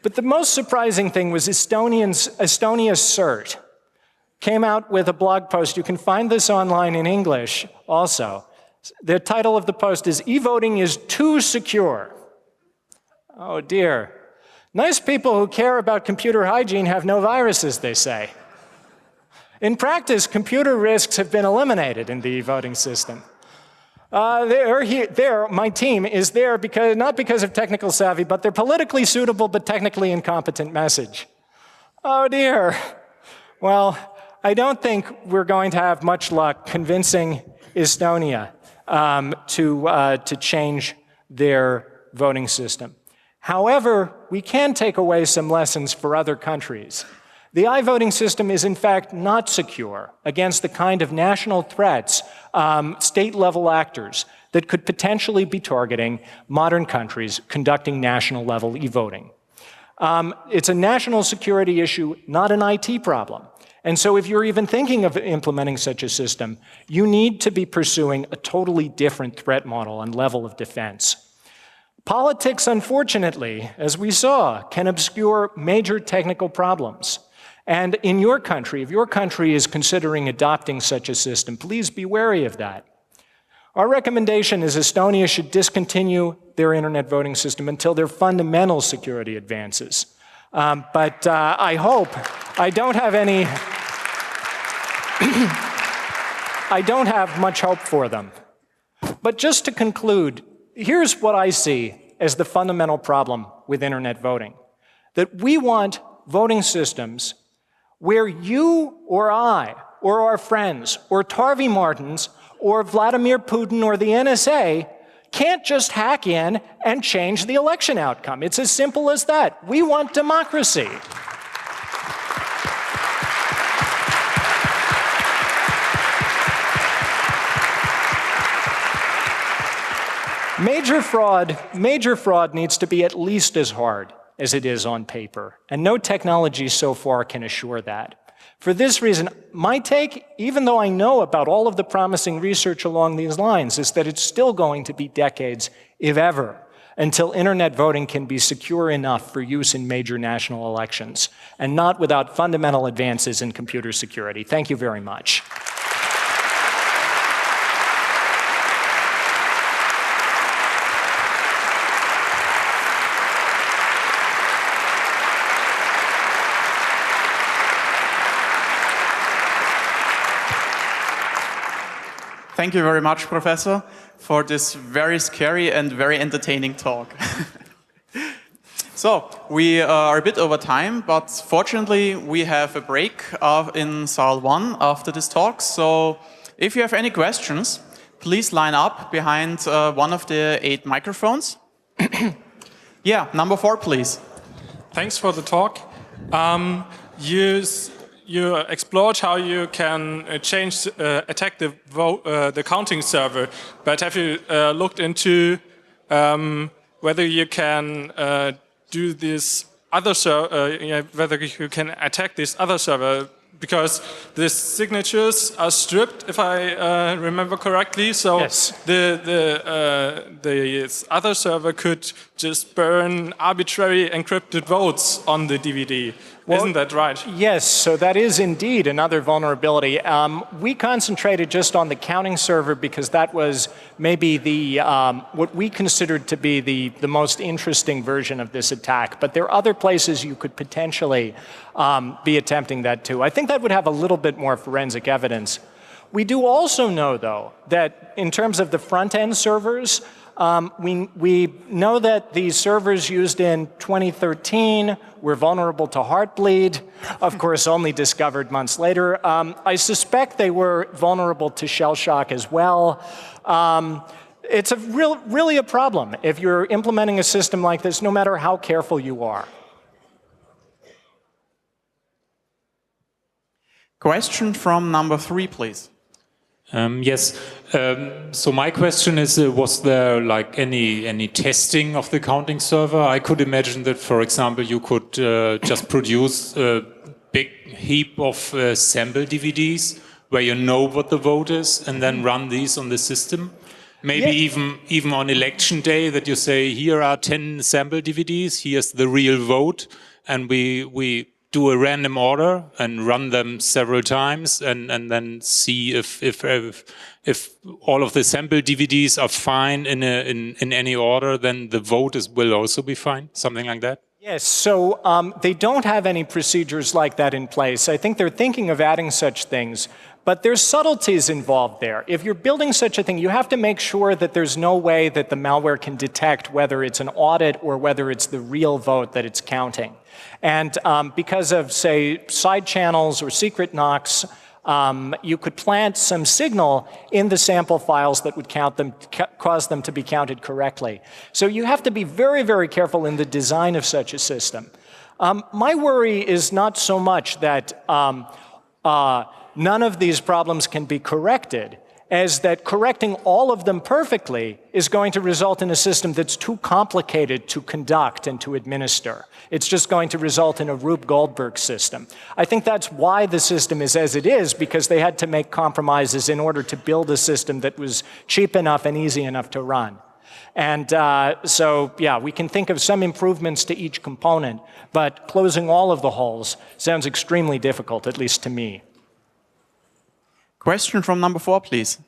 But the most surprising thing was Estonia's CERT came out with a blog post. You can find this online in English also. The title of the post is, "E-voting is too secure." Oh dear. Nice people who care about computer hygiene have no viruses, they say. In practice, computer risks have been eliminated in the e-voting system. My team is there not because of technical savvy, but their politically suitable but technically incompetent message. Oh dear. Well, I don't think we're going to have much luck convincing Estonia to change their voting system. However, we can take away some lessons for other countries. The i-voting system is in fact not secure against the kind of national threats, state-level actors that could potentially be targeting modern countries conducting national-level e-voting. It's a national security issue, not an IT problem. And so if you're even thinking of implementing such a system, you need to be pursuing a totally different threat model and level of defense. Politics, unfortunately, as we saw, can obscure major technical problems. And in your country, if your country is considering adopting such a system, please be wary of that. Our recommendation is Estonia should discontinue their internet voting system until their fundamental security advances. But I hope, I don't have much hope for them. But just to conclude, here's what I see as the fundamental problem with internet voting. That we want voting systems where you or I or our friends or Tarvi Martins or Vladimir Putin or the NSA can't just hack in and change the election outcome. It's as simple as that. We want democracy. Major fraud needs to be at least as hard as it is on paper, and no technology so far can assure that. For this reason, my take, even though I know about all of the promising research along these lines, is that it's still going to be decades, if ever, until internet voting can be secure enough for use in major national elections, and not without fundamental advances in computer security. Thank you very much. thank you very much, Professor, for this very scary and very entertaining talk. So, we are a bit over time, but fortunately we have a break in Saal 1 after this talk. So, if you have any questions, please line up behind one of the 8 microphones. Yeah, number 4, please. Thanks for the talk. You explored how you can attack the counting server, but have you looked into whether you can do this other whether you can attack this other server? Because the signatures are stripped, if I remember correctly. So yes. The other server could just burn arbitrary encrypted votes on the DVD. Well, isn't that right? Yes, so that is indeed another vulnerability. We concentrated just on the counting server because that was maybe the what we considered to be the most interesting version of this attack. But there are other places you could potentially be attempting that too. I think that would have a little bit more forensic evidence. We do also know, though, that in terms of the front-end servers, we know that the servers used in 2013 were vulnerable to Heartbleed, of course only discovered months later. I suspect they were vulnerable to shell shock as well. It's really a problem if you're implementing a system like this, no matter how careful you are. Question from number 3, please. Yes. So my question is, was there like any testing of the counting server? I could imagine that, for example, you could just produce a big heap of sample DVDs where you know what the vote is, and then run these on the system. Maybe even on election day, that you say, here are 10 sample DVDs, here's the real vote, and we do a random order and run them several times, and then see if all of the sample DVDs are fine in any order, then the vote will also be fine, something like that? Yes, so they don't have any procedures like that in place. I think they're thinking of adding such things, but there's subtleties involved there. If you're building such a thing, you have to make sure that there's no way that the malware can detect whether it's an audit or whether it's the real vote that it's counting. And because of, say, side channels or secret knocks, you could plant some signal in the sample files that would cause them to be counted correctly. So you have to be very, very careful in the design of such a system. My worry is not so much that none of these problems can be corrected, as that correcting all of them perfectly is going to result in a system that's too complicated to conduct and to administer. It's just going to result in a Rube Goldberg system. I think that's why the system is as it is, because they had to make compromises in order to build a system that was cheap enough and easy enough to run. And so, yeah, we can think of some improvements to each component, but closing all of the holes sounds extremely difficult, at least to me. Question from number 4, please.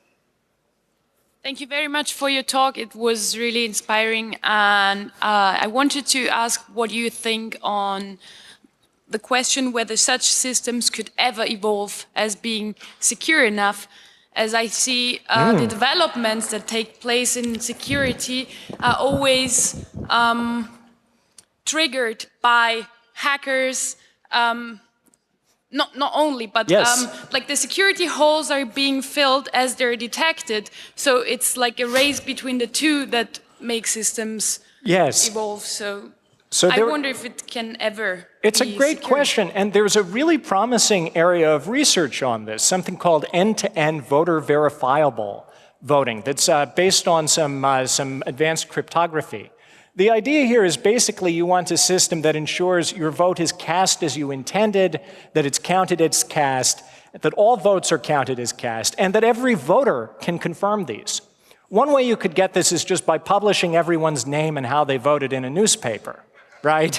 Thank you very much for your talk. It was really inspiring. And I wanted to ask what you think on the question whether such systems could ever evolve as being secure enough. As I see the developments that take place in security are always triggered by hackers, not only, but yes. Like the security holes are being filled as they're detected. So it's like a race between the two that makes systems evolve. So I wonder if it can ever It's a great secure. question, and there's a really promising area of research on this, something called end-to-end voter verifiable voting that's based on some advanced cryptography. The idea here is basically you want a system that ensures your vote is cast as you intended, that it's counted as cast, that all votes are counted as cast, and that every voter can confirm these. One way you could get this is just by publishing everyone's name and how they voted in a newspaper, right?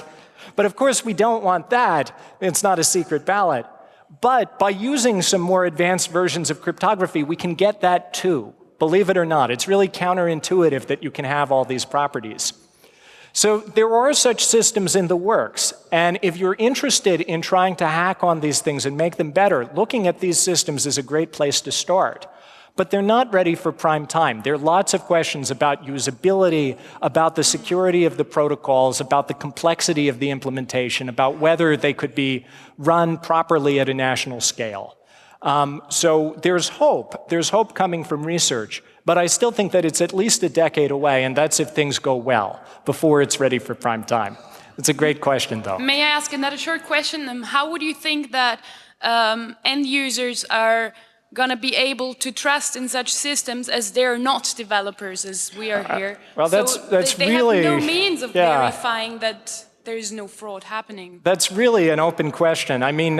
But of course we don't want that. It's not a secret ballot. But by using some more advanced versions of cryptography, we can get that too. Believe it or not, it's really counterintuitive that you can have all these properties. So there are such systems in the works, and if you're interested in trying to hack on these things and make them better, looking at these systems is a great place to start. but they're not ready for prime time. There are lots of questions about usability, about the security of the protocols, about the complexity of the implementation, about whether they could be run properly at a national scale. So there's hope. There's hope coming from research, but I still think that it's at least a decade away, and that's if things go well, before it's ready for prime time. It's a great question, though. May I ask another short question? How would you think that end users are going to be able to trust in such systems as they're not developers, as we are here? Well, that's they really... have no means of verifying that there is no fraud happening. That's really an open question. I mean,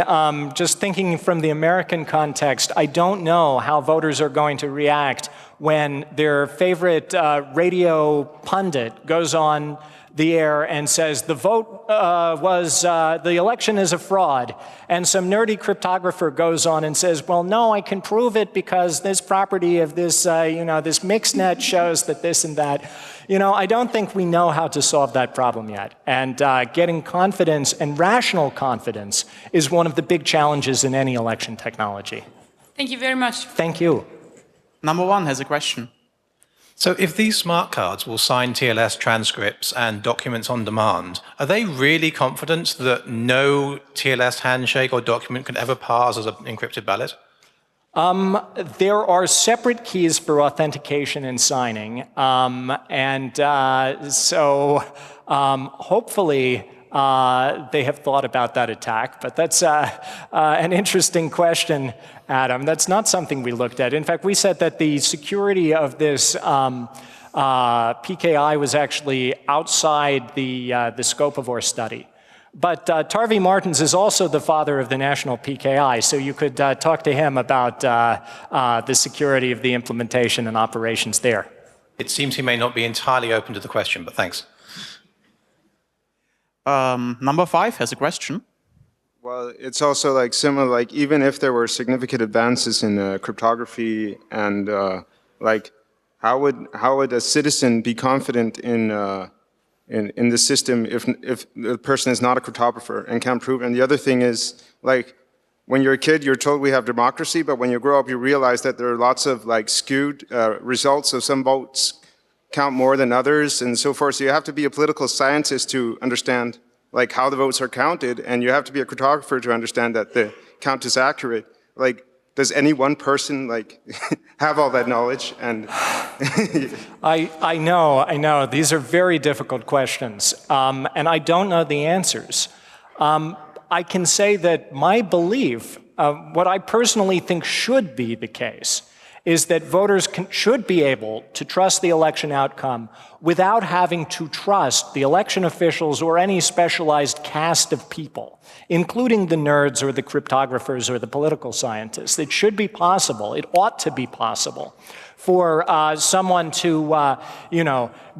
just thinking from the American context, I don't know how voters are going to react when their favorite radio pundit goes on the air and says the the election is a fraud, and some nerdy cryptographer goes on and says, well, no, I can prove it because this property of this, this mixnet shows that this and that. I don't think we know how to solve that problem yet. And getting confidence and rational confidence is one of the big challenges in any election technology. Thank you very much. Thank you. Number one has a question. So if these smart cards will sign TLS transcripts and documents on demand, are they really confident that no TLS handshake or document can ever pass as an encrypted ballot? There are separate keys for authentication and signing, hopefully they have thought about that attack, but that's an interesting question, Adam. That's not something we looked at. In fact, we said that the security of this PKI was actually outside the scope of our study. But Tarvi Martins is also the father of the national PKI, so you could talk to him about the security of the implementation and operations there. It seems he may not be entirely open to the question, but thanks. Number 5 has a question. Well, it's also like similar, like even if there were significant advances in cryptography and how would a citizen be confident in the system if the person is not a cryptographer and can't prove it? And the other thing is, like, when you're a kid, you're told we have democracy, but when you grow up, you realize that there are lots of like skewed results. So some votes count more than others and so forth. So you have to be a political scientist to understand like how the votes are counted, and you have to be a cryptographer to understand that the count is accurate. Like, does any one person like have all that knowledge? And I know. These are very difficult questions, and I don't know the answers. I can say that my belief, what I personally think should be the case, is that voters should be able to trust the election outcome without having to trust the election officials or any specialized cast of people, including the nerds or the cryptographers or the political scientists. It should be possible, it ought to be possible, for someone to,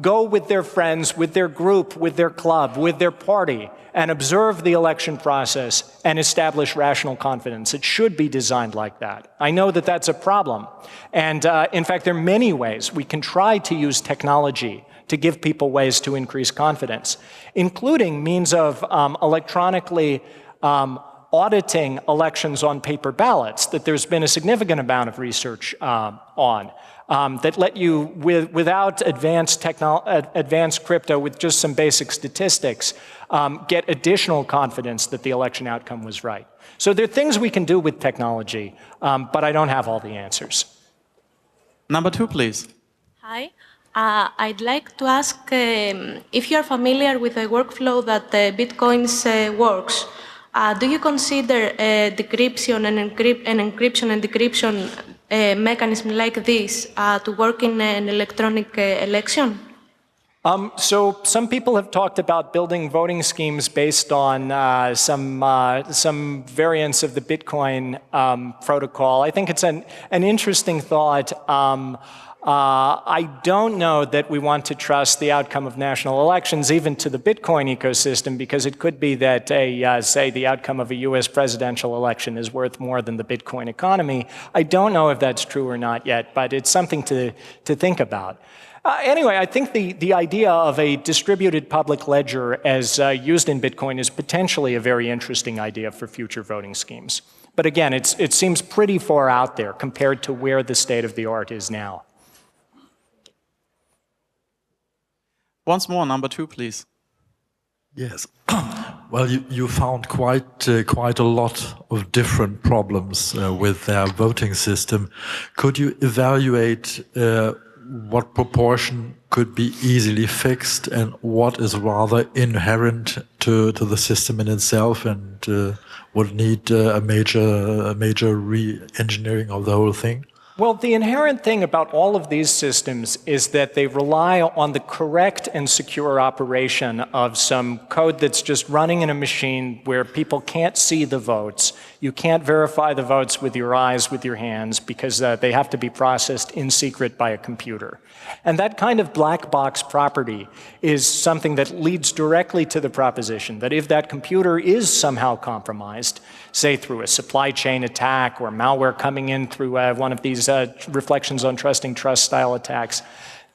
go with their friends, with their group, with their club, with their party, and observe the election process and establish rational confidence. It should be designed like that. I know that that's a problem. And in fact, there are many ways we can try to use technology to give people ways to increase confidence, including means of electronically auditing elections on paper ballots that there's been a significant amount of research on. That let you, without advanced crypto, with just some basic statistics, get additional confidence that the election outcome was right. So there are things we can do with technology, but I don't have all the answers. Number 2, please. Hi. I'd like to ask if you are familiar with the workflow that Bitcoin's works. Do you consider decryption and encryption and decryption mechanism like this to work in an electronic election? So some people have talked about building voting schemes based on some variants of the Bitcoin protocol. I think it's an interesting thought. I don't know that we want to trust the outcome of national elections even to the Bitcoin ecosystem, because it could be that, say, the outcome of a US presidential election is worth more than the Bitcoin economy. I don't know if that's true or not yet, but it's something to think about. Anyway, I think the idea of a distributed public ledger as used in Bitcoin is potentially a very interesting idea for future voting schemes. But again, it seems pretty far out there compared to where the state of the art is now. Once more, number 2, please. Yes. Well, you found quite a lot of different problems with their voting system. Could you evaluate what proportion could be easily fixed and what is rather inherent to the system in itself and would need a major re-engineering of the whole thing? Well, the inherent thing about all of these systems is that they rely on the correct and secure operation of some code that's just running in a machine where people can't see the votes. You can't verify the votes with your eyes, with your hands, because they have to be processed in secret by a computer. And that kind of black box property is something that leads directly to the proposition that if that computer is somehow compromised, say through a supply chain attack or malware coming in through one of these reflections on trusting trust style attacks,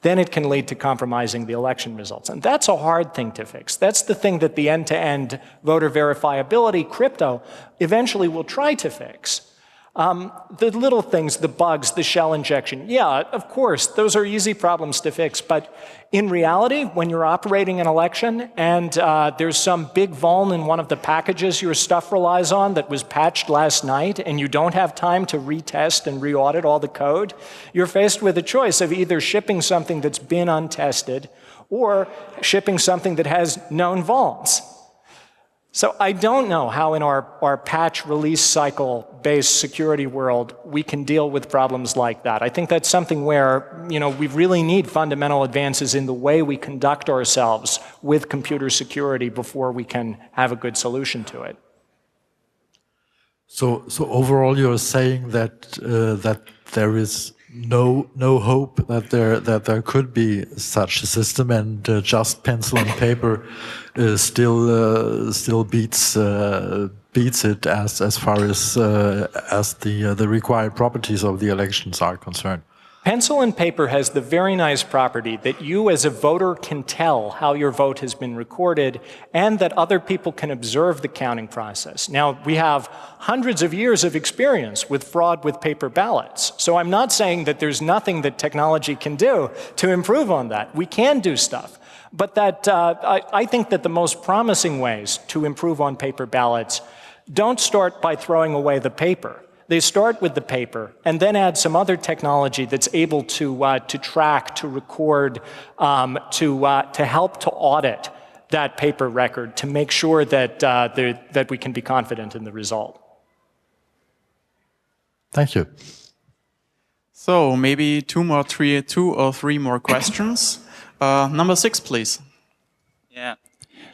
then it can lead to compromising the election results. And that's a hard thing to fix. That's the thing that the end-to-end voter verifiability crypto eventually will try to fix. The little things, the bugs, the shell injection, yeah, of course, those are easy problems to fix. But in reality, when you're operating an election and there's some big vuln in one of the packages your stuff relies on that was patched last night and you don't have time to retest and re-audit all the code, you're faced with a choice of either shipping something that's been untested or shipping something that has known vulns. So I don't know how in our patch release cycle based security world we can deal with problems like that. I think that's something where, we really need fundamental advances in the way we conduct ourselves with computer security before we can have a good solution to it. So overall you're saying that that there is no hope that there could be such a system, and just pencil and paper still beats it as far as the required properties of the elections are concerned. Pencil and paper has the very nice property that you as a voter can tell how your vote has been recorded and that other people can observe the counting process. Now, we have hundreds of years of experience with fraud with paper ballots. So I'm not saying that there's nothing that technology can do to improve on that. We can do stuff. But that I think that the most promising ways to improve on paper ballots don't start by throwing away the paper. They start with the paper and then add some other technology that's able to track, to record, to help to audit that paper record to make sure that we can be confident in the result. Thank you. So maybe two or three more questions. Number 6, please. Yeah.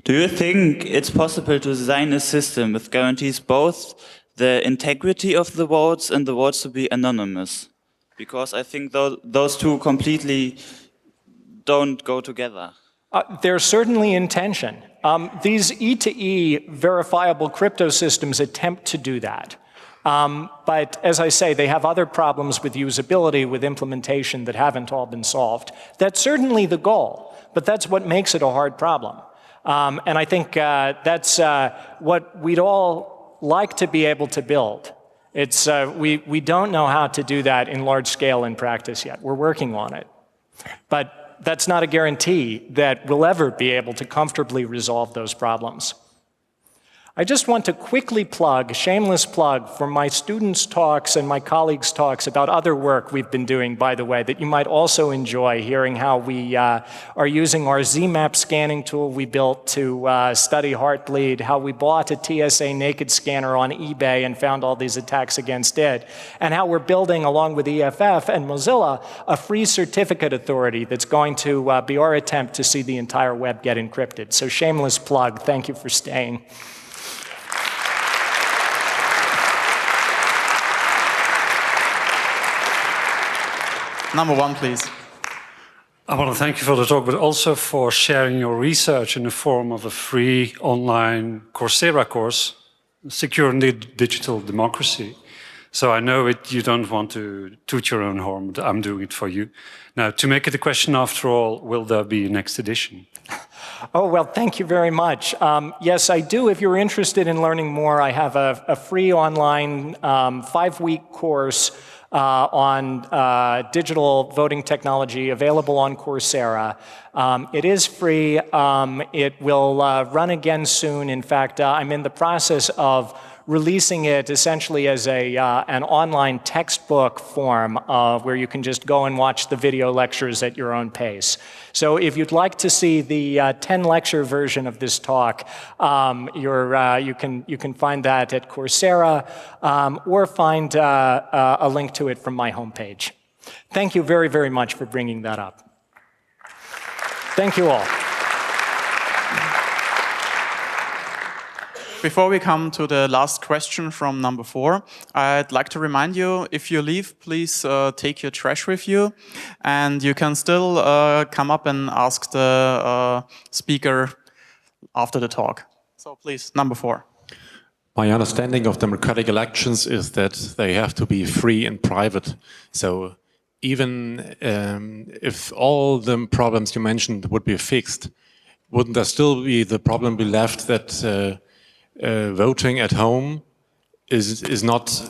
Do you think it's possible to design a system that guarantees both the integrity of the votes and the votes to be anonymous? Because I think those two completely don't go together. They're certainly in tension. These E2E verifiable crypto systems attempt to do that. But as I say, they have other problems with usability, with implementation that haven't all been solved. That's certainly the goal, but that's what makes it a hard problem. And I think that's what we'd all like to be able to build. It's, we don't know how to do that in large scale in practice yet. We're working on it. But that's not a guarantee that we'll ever be able to comfortably resolve those problems. I just want to quickly plug, shameless plug, for my students' talks and my colleagues' talks about other work we've been doing, by the way, that you might also enjoy hearing how we are using our ZMAP scanning tool we built to study heartbleed, how we bought a TSA naked scanner on eBay and found all these attacks against it, and how we're building, along with EFF and Mozilla, a free certificate authority that's going to be our attempt to see the entire web get encrypted. So shameless plug. Thank you for staying. Number 1, please. I want to thank you for the talk, but also for sharing your research in the form of a free online Coursera course, Secure and Digital Democracy. So I know you don't want to toot your own horn, but I'm doing it for you. Now, to make it a question after all, will there be a next edition? Oh, well, thank you very much. Yes, I do. If you're interested in learning more, I have a free online 5-week course on digital voting technology available on Coursera. It is free. It will run again soon. In fact, I'm in the process of releasing it essentially as an online textbook form where you can just go and watch the video lectures at your own pace. So if you'd like to see the 10-lecture version of this talk, you can find that at Coursera or find a link to it from my homepage. Thank you very, very much for bringing that up. Thank you all. Before we come to the last question from number 4, I'd like to remind you, if you leave, please take your trash with you, and you can still come up and ask the speaker after the talk. So please, number 4. My understanding of democratic elections is that they have to be free and private. So even if all the problems you mentioned would be fixed, wouldn't there still be the problem be left that voting at home is not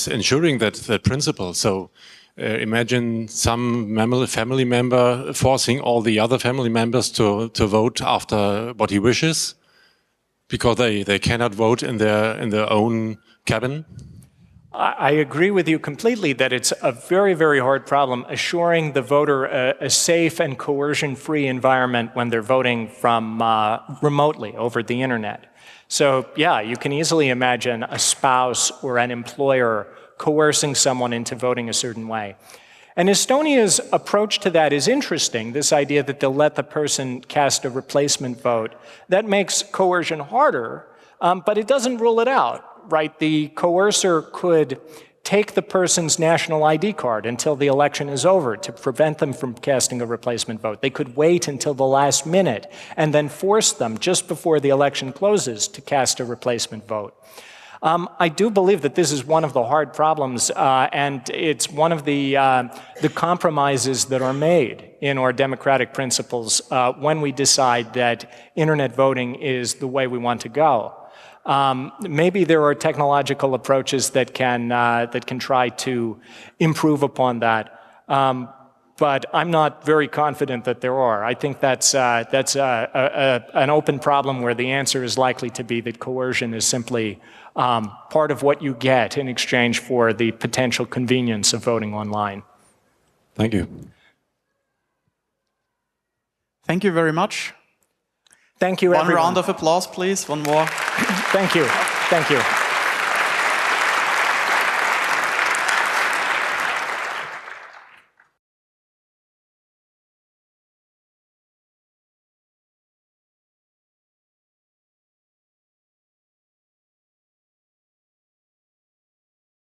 ensuring that principle? So imagine some family member forcing all the other family members to vote after what he wishes because they cannot vote in their own cabin. I agree with you completely that it's a very, very hard problem assuring the voter a safe and coercion-free environment when they're voting from remotely over the internet. So yeah, you can easily imagine a spouse or an employer coercing someone into voting a certain way. And Estonia's approach to that is interesting, this idea that they'll let the person cast a replacement vote. That makes coercion harder, but it doesn't rule it out, right? The coercer could take the person's national ID card until the election is over to prevent them from casting a replacement vote. They could wait until the last minute and then force them just before the election closes to cast a replacement vote. I do believe that this is one of the hard problems, and it's one of the compromises that are made in our democratic principles when we decide that internet voting is the way we want to go. Maybe there are technological approaches that can try to improve upon that, but I'm not very confident that there are. I think that's an open problem where the answer is likely to be that coercion is simply part of what you get in exchange for the potential convenience of voting online. Thank you. Thank you very much. Thank you, One everyone. round of applause, please. One more. Thank you. Thank you.